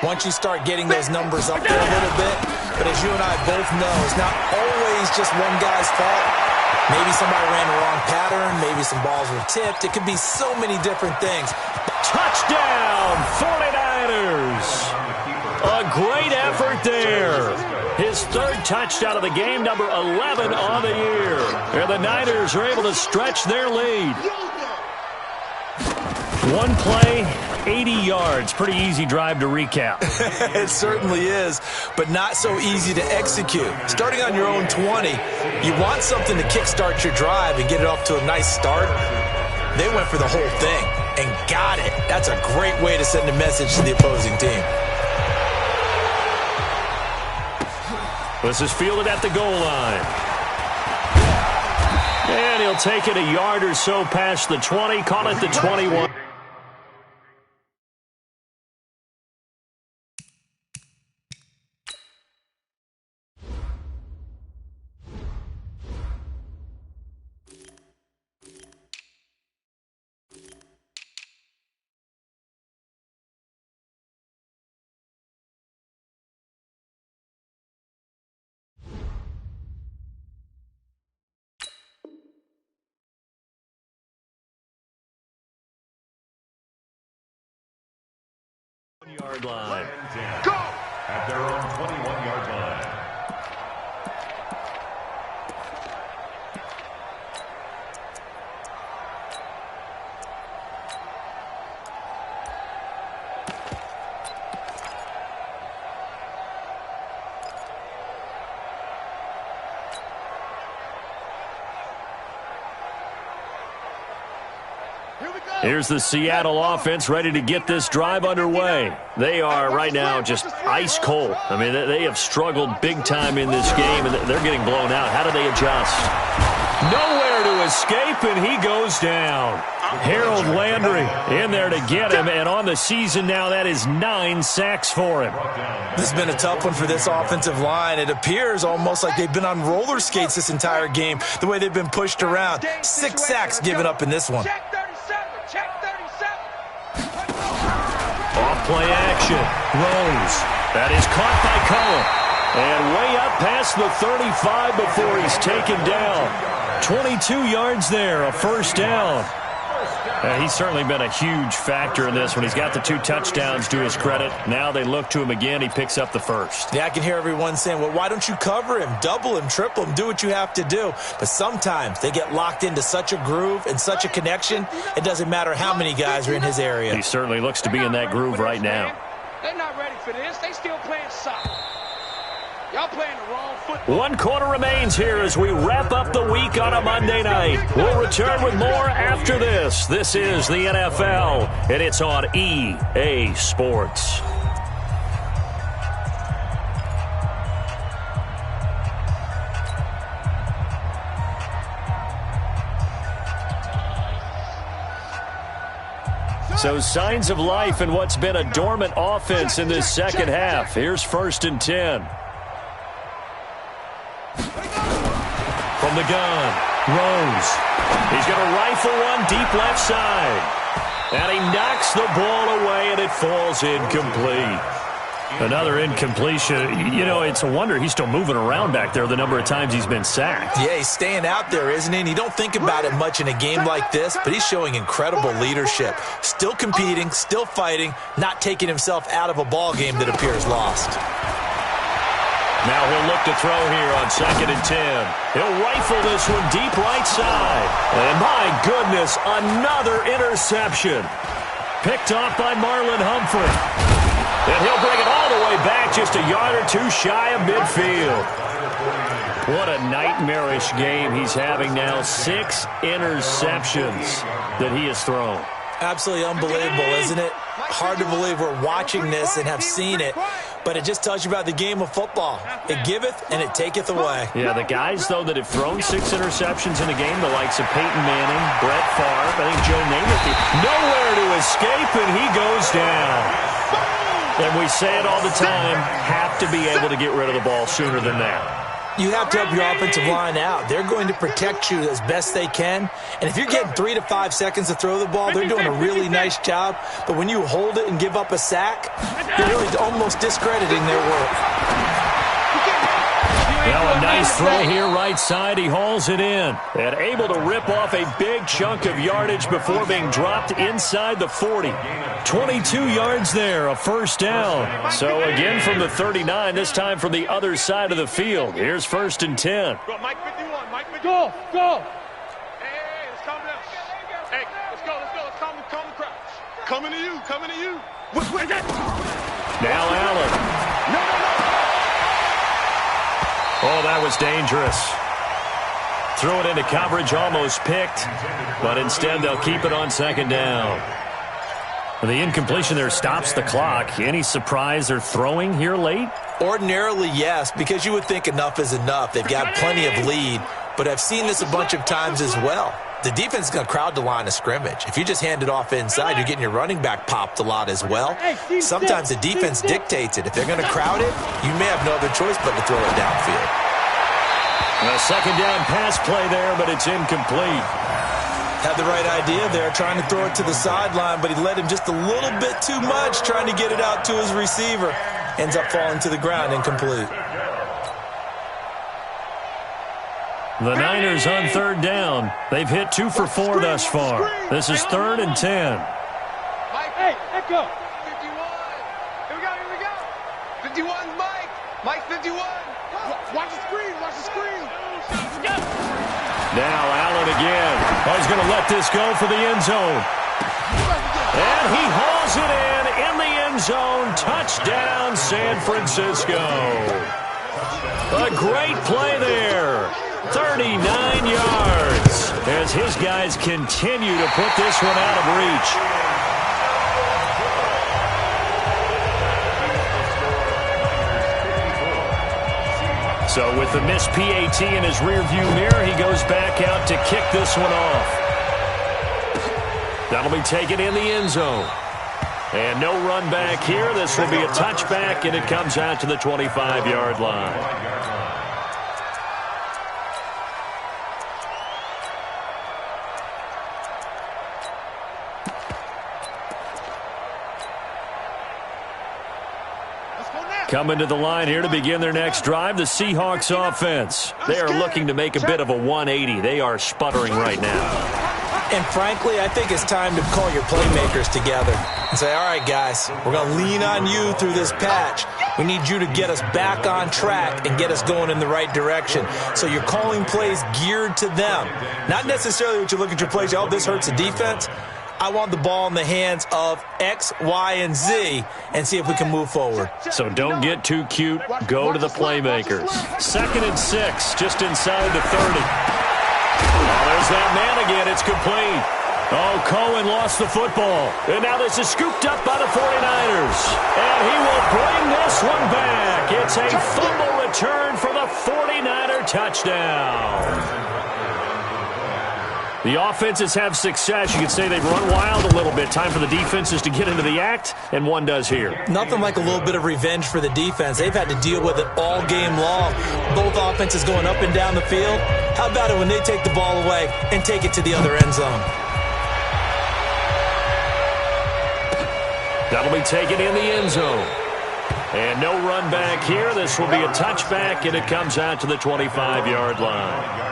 once you start getting those numbers up there a little bit. But as you and I both know, it's not always just one guy's fault. Maybe somebody ran the wrong pattern. Maybe some balls were tipped. It could be so many different things. Touchdown, 49ers. A great effort there. His 3rd touchdown of the game, number 11 on the year. And the Niners are able to stretch their lead. One play, 80 yards. Pretty easy drive to recap. It certainly is, but not so easy to execute. Starting on your own 20, you want something to kickstart your drive and get it off to a nice start. They went for the whole thing and got it. That's a great way to send a message to the opposing team. This is fielded at the goal line. And he'll take it a yard or so past the 20, call it the 21. Yard line. Go! At their own 21-yard line. Here's the Seattle offense ready to get this drive underway. They are right now just ice cold. I mean, they have struggled big time in this game, and they're getting blown out. How do they adjust? Nowhere to escape, and he goes down. Harold Landry in there to get him, and on the season now, that is 9 sacks for him. This has been a tough one for this offensive line. It appears almost like they've been on roller skates this entire game, the way they've been pushed around. 6 sacks given up in this one. Off-play action. Rose. That is caught by Cullen. And way up past the 35 before he's taken down. 22 yards there, a first down. He's certainly been a huge factor in this one. He's got the 2 touchdowns to his credit. Now they look to him again. He picks up the first. Yeah, I can hear everyone saying, well, why don't you cover him, double him, triple him, do what you have to do. But sometimes they get locked into such a groove and such a connection, it doesn't matter how many guys are in his area. He certainly looks to be in that groove right now. They're not ready for this. They still playing soccer. Y'all playing the wrong football. One quarter remains here as we wrap up the week on a Monday night. We'll return with more after this. This is the NFL, and it's on EA Sports. So signs of life in what's been a dormant offense in this second half. Here's 1st and 10. From the gun, Rose. He's going to rifle one deep left side. And he knocks the ball away, and it falls incomplete. Another incompletion. You know, it's a wonder he's still moving around back there the number of times he's been sacked. Yeah, he's staying out there, isn't he? And you don't think about it much in a game like this, but he's showing incredible leadership. Still competing, still fighting, not taking himself out of a ball game that appears lost. Now he'll look to throw here on 2nd and 10. He'll rifle this one deep right side. And my goodness, another interception. Picked off by Marlon Humphrey. And he'll bring it all the way back just a yard or two shy of midfield. What a nightmarish game he's having now. 6 interceptions that he has thrown. Absolutely unbelievable, isn't it? Hard to believe we're watching this and have seen it, but it just tells you about the game of football. It giveth and it taketh away. Yeah, the guys, though, that have thrown 6 interceptions in a game, the likes of Peyton Manning, Brett Favre, I think Joe Namath, nowhere to escape, and he goes down. And we say it all the time, have to be able to get rid of the ball sooner than that. You have to help your offensive line out. They're going to protect you as best they can. And if you're getting 3 to 5 seconds to throw the ball, they're doing a really nice job. But when you hold it and give up a sack, you're really almost discrediting their work. Now a nice throw here right side. He hauls it in. And able to rip off a big chunk of yardage before being dropped inside the 40. 22 yards there, a 1st down. So again from the 39, this time from the other side of the field. Here's 1st and 10. Go, Mike 51, Mike 51. Go. Hey, let's calm down. Hey, let's go. Let's calm the crowd. Coming to you. Where's that? Now Allen. No. Oh, that was dangerous. Threw it into coverage, almost picked, but instead they'll keep it on 2nd down. And the incompletion there stops the clock. Any surprise they're throwing here late? Ordinarily, yes, because you would think enough is enough. They've got plenty of lead, but I've seen this a bunch of times as well. The defense is going to crowd the line of scrimmage. If you just hand it off inside, you're getting your running back popped a lot as well. Sometimes the defense dictates it. If they're going to crowd it, you may have no other choice but to throw it downfield. A 2nd down pass play there, but it's incomplete. Had the right idea there, trying to throw it to the sideline, but he led him just a little bit too much, trying to get it out to his receiver. Ends up falling to the ground, incomplete. The Niners on 3rd down. They've hit 2 for 4 thus far. This is 3rd and 10. Mike, hey, echo. 51. Here we go. 51's Mike. Mike 51. Watch the screen. Now Allen again. Oh, he's going to let this go for the end zone. And he hauls it in the end zone. Touchdown, San Francisco. A great play there. 39 yards as his guys continue to put this one out of reach. So with the missed PAT in his rearview mirror, he goes back out to kick this one off. That'll be taken in the end zone. And no run back here. This will be a touchback, and it comes out to the 25-yard line. Coming to the line here to begin their next drive, the Seahawks offense. They are looking to make a bit of a 180. They are sputtering right now. And frankly, I think it's time to call your playmakers together and say, all right, guys, we're going to lean on you through this patch. We need you to get us back on track and get us going in the right direction. So you're calling plays geared to them. Not necessarily what you look at your plays, oh, this hurts the defense. I want the ball in the hands of X, Y, and Z and see if we can move forward. So don't get too cute. Go to the playmakers. 2nd and 6, just inside the 30. Oh, there's that man again. It's complete. Oh, Cohen lost the football. And now this is scooped up by the 49ers. And he will bring this one back. It's a fumble return for the 49er touchdown. The offenses have success. You could say they've run wild a little bit. Time for the defenses to get into the act, and one does here. Nothing like a little bit of revenge for the defense. They've had to deal with it all game long. Both offenses going up and down the field. How about it when they take the ball away and take it to the other end zone? That'll be taken in the end zone. And no run back here. This will be a touchback, and it comes out to the 25-yard line.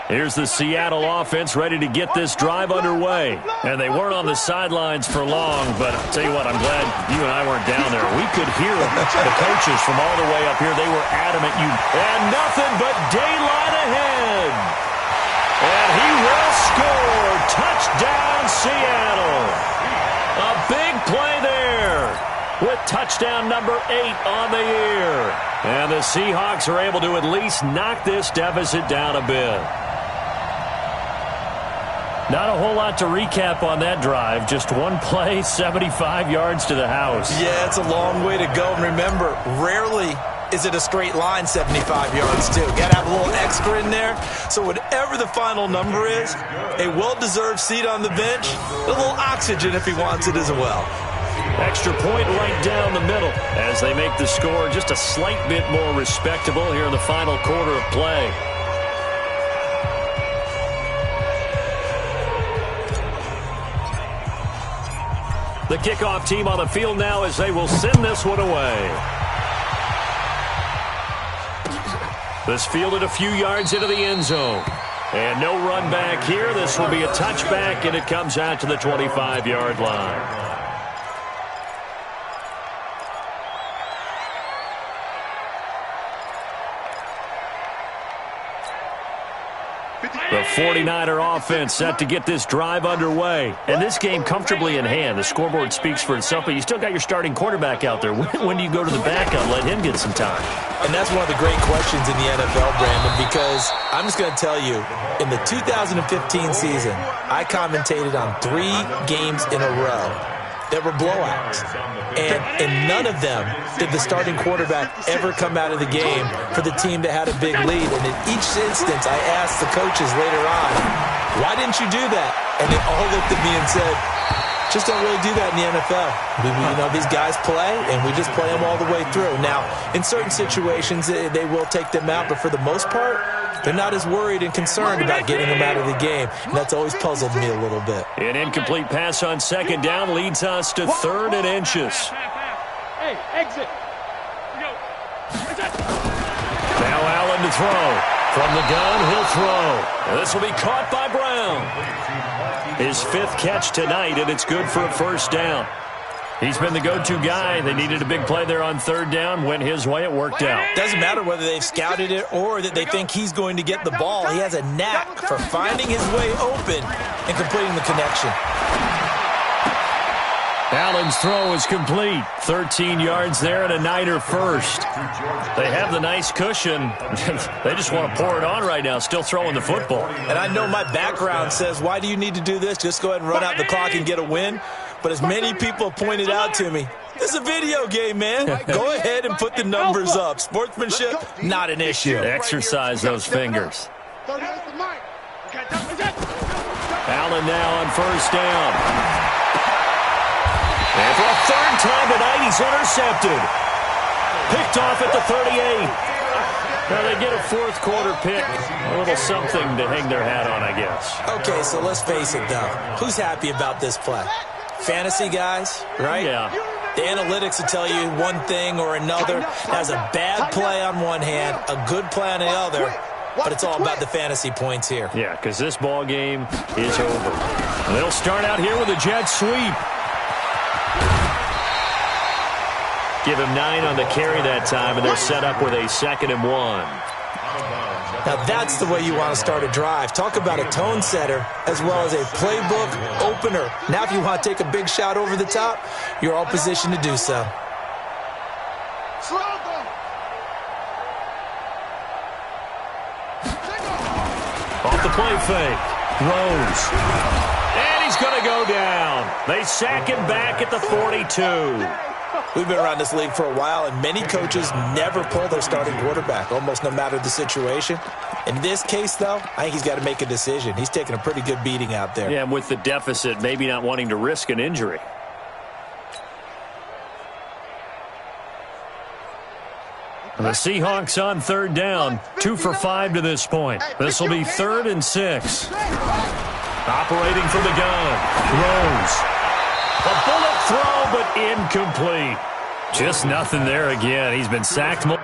Here's the Seattle offense ready to get this drive underway. And they weren't on the sidelines for long, but I'll tell you what, I'm glad you and I weren't down there. We could hear the coaches from all the way up here. They were adamant. And nothing but daylight ahead. And he will score. Touchdown, Seattle. A big play there with touchdown number 8 on the year. And the Seahawks are able to at least knock this deficit down a bit. Not a whole lot to recap on that drive. Just one play, 75 yards to the house. Yeah, it's a long way to go. And remember, rarely is it a straight line 75 yards, too. Got to have a little extra in there. So whatever the final number is, a well-deserved seat on the bench, a little oxygen if he wants it as well. Extra point right down the middle as they make the score just a slight bit more respectable here in the final quarter of play. The kickoff team on the field now as they will send this one away. This fielded a few yards into the end zone. And no run back here. This will be a touchback, and it comes out to the 25-yard line. The 49er offense set to get this drive underway. And this game comfortably in hand. The scoreboard speaks for itself, but you still got your starting quarterback out there. When do you go to the backup, let him get some time? And that's one of the great questions in the NFL, Brandon, because I'm just going to tell you, in the 2015 season, I commentated on 3 games in a row that were blowouts. And in none of them did the starting quarterback ever come out of the game for the team that had a big lead. And in each instance, I asked the coaches later on, why didn't you do that? And they all looked at me and said, just don't really do that in the NFL. These guys play, and we just play them all the way through. Now, in certain situations, they will take them out, but for the most part, they're not as worried and concerned about getting them out of the game. And that's always puzzled me a little bit. An incomplete pass on second down leads us to 3rd and inches. Hey, exit. Now Allen to throw. From the gun, he'll throw. And this will be caught by Brown. His 5th catch tonight, and it's good for a first down. He's been the go-to guy. They needed a big play there on 3rd down. Went his way. It worked out. Doesn't matter whether they've scouted it or that they think he's going to get the ball. He has a knack for finding his way open and completing the connection. Allen's throw is complete. 13 yards there and a Niner first. They have the nice cushion. They just want to pour it on right now, still throwing the football. And I know my background says, why do you need to do this? Just go ahead and run out the clock and get a win. But as many people pointed out to me, this is a video game, man. Go ahead and put the numbers up. Sportsmanship, not an issue. Exercise those fingers. Allen now on first down. And for a 3rd time tonight, he's intercepted. Picked off at the 38. Now they get a 4th quarter pick. A little something to hang their hat on, I guess. Okay, so let's face it, though. Who's happy about this play? Fantasy guys, right? Yeah. The analytics will tell you one thing or another. That's a bad play on one hand, a good play on the other, but it's all about the fantasy points here. Yeah, because this ball game is over. And they'll start out here with a jet sweep. Give him 9 on the carry that time, and they're set up with a 2nd and 1. Now that's the way you want to start a drive. Talk about a tone setter as well as a playbook opener. Now if you want to take a big shot over the top, you're all positioned to do so. Off the play fake. Throws. And he's going to go down. They sack him back at the 42. We've been around this league for a while, and many coaches never pull their starting quarterback, almost no matter the situation. In this case, though, I think he's got to make a decision. He's taking a pretty good beating out there. Yeah, and with the deficit, maybe not wanting to risk an injury. The Seahawks on 3rd down, 2 for 5 to this point. This will be 3rd and 6. Operating from the gun. Throws. A bullet throw, but incomplete. Just nothing there again. He's been sacked more.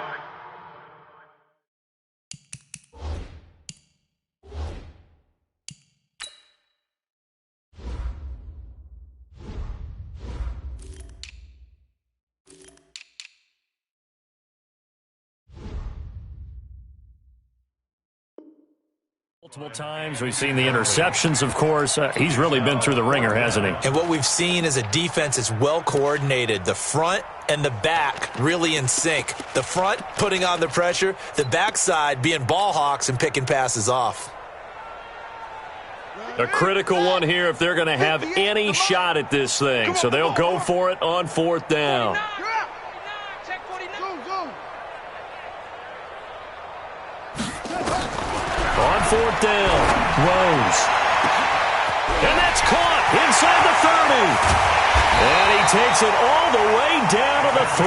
Multiple times. We've seen the interceptions, of course. He's really been through the ringer, hasn't he? And what we've seen is a defense that's well coordinated. The front and the back really in sync. The front putting on the pressure, the backside being ball hawks and picking passes off. A critical one here if they're going to have any shot at this thing. So they'll go for it on 4th down. On 4th down, Rose. And that's caught inside the 30. And he takes it all the way down to the 3.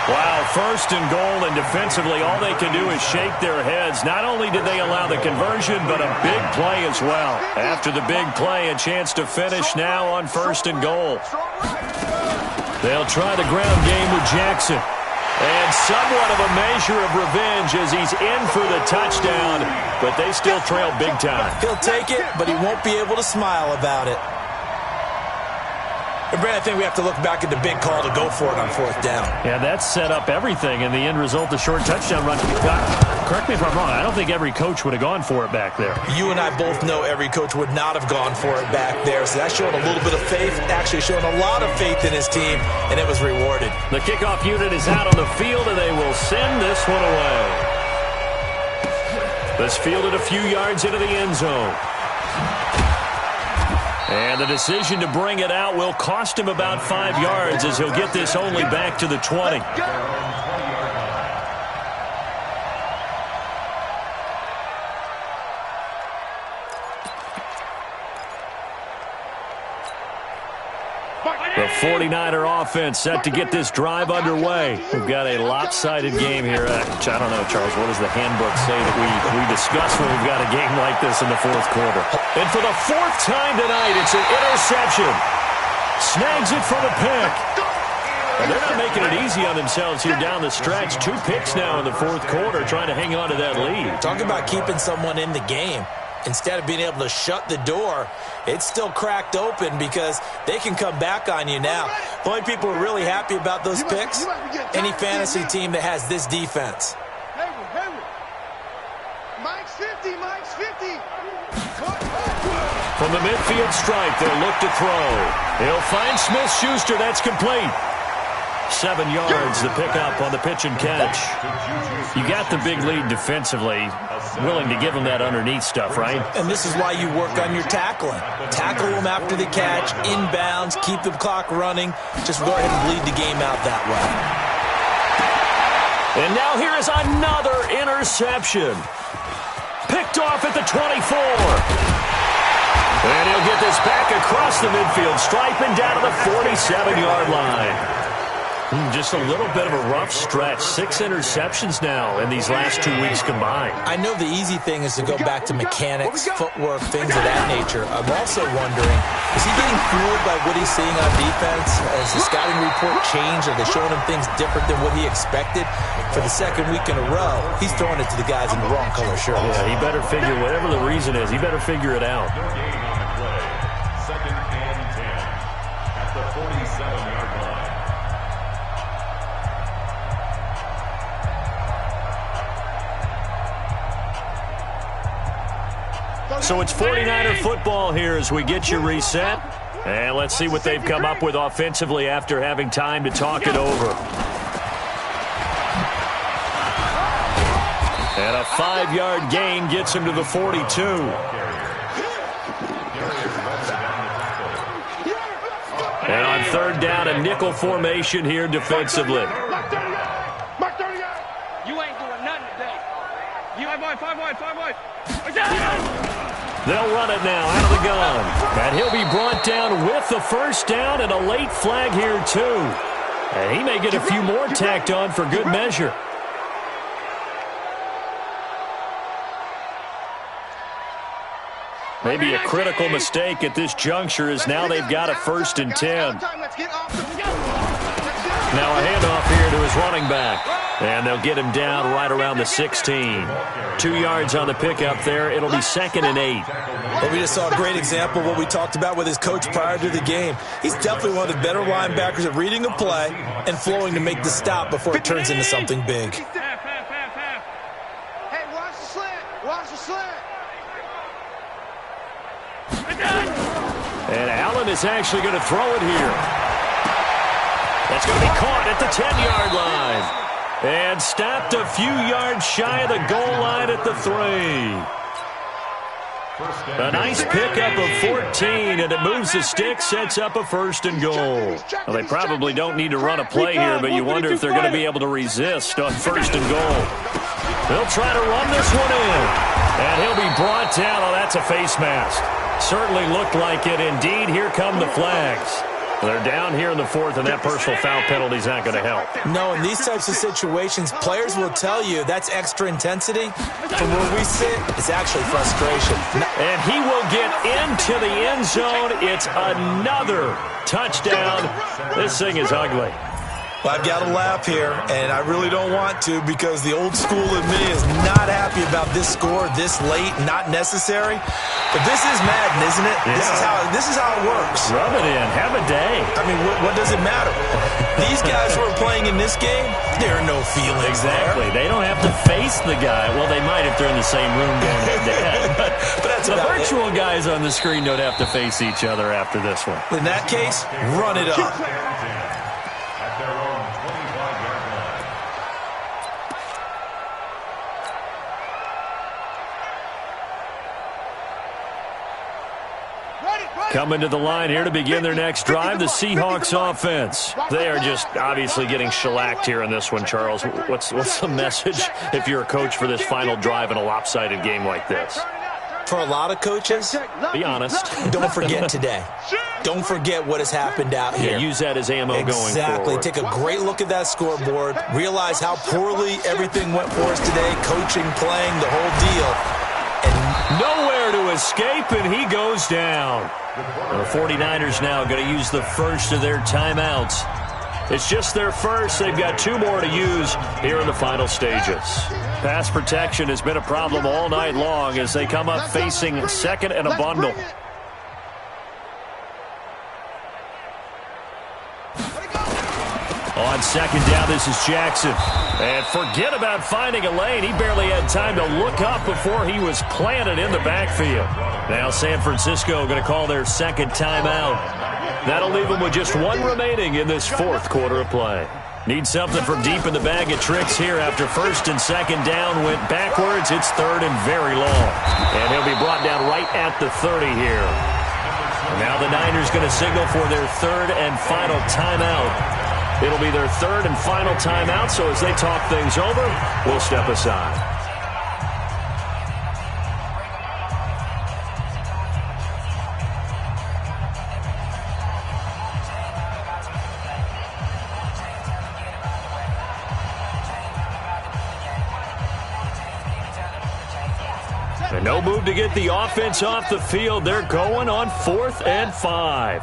Wow, 1st and goal, and defensively all they can do is shake their heads. Not only did they allow the conversion, but a big play as well. After the big play, a chance to finish now on 1st and goal. They'll try the ground game with Jackson. And somewhat of a measure of revenge as he's in for the touchdown, but they still trail big time. He'll take it, but he won't be able to smile about it. And Brad, I think we have to look back at the big call to go for it on 4th down. Yeah, that set up everything, and the end result, the short touchdown run. Correct me if I'm wrong. I don't think every coach would have gone for it back there. You and I both know every coach would not have gone for it back there. So that showed a little bit of faith, actually showing a lot of faith in his team, and it was rewarded. The kickoff unit is out on the field, and they will send this one away. This fielded a few yards into the end zone. And the decision to bring it out will cost him about 5 yards as he'll get this only back to the 20. The 49er offense set to get this drive underway. We've got a lopsided game here. Which I don't know, Charles, what does the handbook say that we discuss when we've got a game like this in the 4th quarter? And for the 4th time tonight, it's an interception. Snags it for the pick. And they're not making it easy on themselves here down the stretch. 2 picks now in the 4th quarter trying to hang on to that lead. Talk about keeping someone in the game. Instead of being able to shut the door, it's still cracked open because they can come back on you now. The only people who are really happy about those picks, any fantasy team that has this defense. Mike's 50, Mike's 50. From the midfield stripe, they'll look to throw. He'll find Smith-Schuster. That's complete. 7 yards, the pickup on the pitch and catch. You got the big lead defensively. Willing to give them that underneath stuff, right? And this is why you work on your tackling. Tackle them after the catch, inbounds, keep the clock running. Just go ahead and bleed the game out that way. And now here is another interception. Picked off at the 24. And he'll get this back across the midfield stripe and down to the 47-yard line. Just a little bit of a rough stretch. 6 interceptions now in these last 2 weeks combined. I know the easy thing is to go back to mechanics, footwork, things of that nature. I'm also wondering, is he getting fooled by what he's seeing on defense? Has the scouting report changed? Are they showing him things different than what he expected? For the 2nd week in a row, he's throwing it to the guys in the wrong color shirts. Yeah, he better figure, whatever the reason is, he better figure it out. 2nd and 10 at the 47-yard line. So it's 49er football here as we get you reset. And let's see what they've come up with offensively after having time to talk it over. And a 5-yard gain gets him to the 42. And on third down, a nickel formation here defensively. They'll run it now out of the gun. And he'll be brought down with the first down and a late flag here, too. And he may get a few more tacked on for good measure. Maybe a critical mistake at this juncture as now they've got a 1st and 10. Now a handoff here to his running back. And they'll get him down right around the 16. 2 yards on the pickup there. It'll be 2nd and 8. Well, we just saw a great example of what we talked about with his coach prior to the game. He's definitely one of the better linebackers at reading a play and flowing to make the stop before it turns into something big. Hey, watch the slant. Watch the slant. And Allen is actually going to throw it here. That's going to be caught at the 10-yard line. And stopped a few yards shy of the goal line at the 3. A nice pickup of 14, and it moves the stick, sets up a 1st and goal. Well, they probably don't need to run a play here, but you wonder if they're going to be able to resist on 1st and goal. They'll try to run this one in. And he'll be brought down. Oh, that's a face mask. Certainly looked like it. Indeed, here come the flags. They're down here in the 4th, and that personal foul penalty is not going to help. No, in these types of situations, players will tell you that's extra intensity. From where we sit, it's actually frustration. And he will get into the end zone. It's another touchdown. This thing is ugly. Well, I've got to laugh here, and I really don't want to because the old school in me is not happy about this score this late, not necessary. But this is Madden, isn't it? Yeah. This is how it works. Rub it in. Have a day. I mean, what does it matter? These guys who are playing in this game, there are no feelings. Exactly. They don't have to face the guy. Well, they might if they're in the same room going head-to-head. But that's the virtual guys on the screen don't have to face each other after this one. In that case, run it up. Coming to the line here to begin their next drive, the Seahawks offense. They are just obviously getting shellacked here in this one, Charles. What's the message if you're a coach for this final drive in a lopsided game like this? For a lot of coaches, be honest. Don't forget today. Don't forget what has happened out here. Yeah, use that as ammo going forward. Exactly. Take a great look at that scoreboard. Realize how poorly everything went for us today. Coaching, playing, the whole deal. And nowhere to escape, and he goes down. The 49ers now going to use the first of their timeouts. It's just their first. They've got 2 more to use here in the final stages. Pass protection has been a problem all night long as they come up facing 2nd and a bundle. On 2nd down, this is Jackson. And forget about finding a lane. He barely had time to look up before he was planted in the backfield. Now San Francisco going to call their 2nd timeout. That'll leave them with just 1 remaining in this 4th quarter of play. Need something from deep in the bag of tricks here after 1st and 2nd down went backwards. It's 3rd and very long. And he'll be brought down right at the 30 here. And now the Niners going to signal for their 3rd and final timeout. It'll be their 3rd and final timeout, so as they talk things over, we'll step aside. And no move to get the offense off the field. They're going on 4th and 5.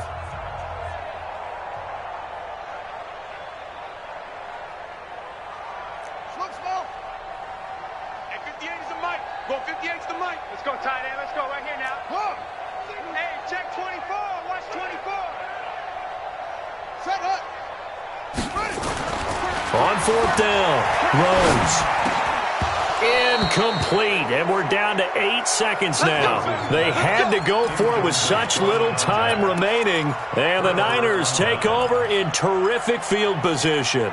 On 4th down, Rose. Incomplete, and we're down to 8 8 seconds now. They had to go for it with such little time remaining. And the Niners take over in terrific field position.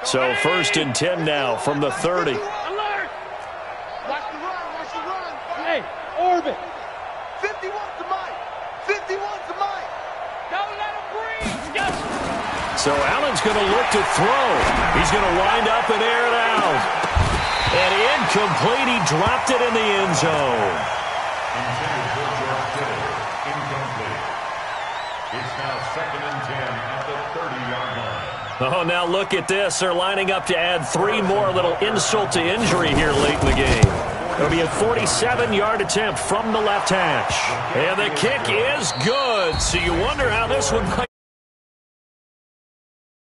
So 1st and 10 now from the 30. Alert! Watch the run, watch the run. Hey, orbit. 51 to Mike. 51 to Mike. Don't let him breathe. Yes. So Allen's going to look to throw. He's going to wind up and air it out. And incomplete. He dropped it in the end zone. Incomplete. It's now 2nd and 10 at the 30-yard line. Oh, now look at this. They're lining up to add 3 more. Little insult to injury here late in the game. It'll be a 47-yard attempt from the left hash. And the kick is good. So you wonder how this one might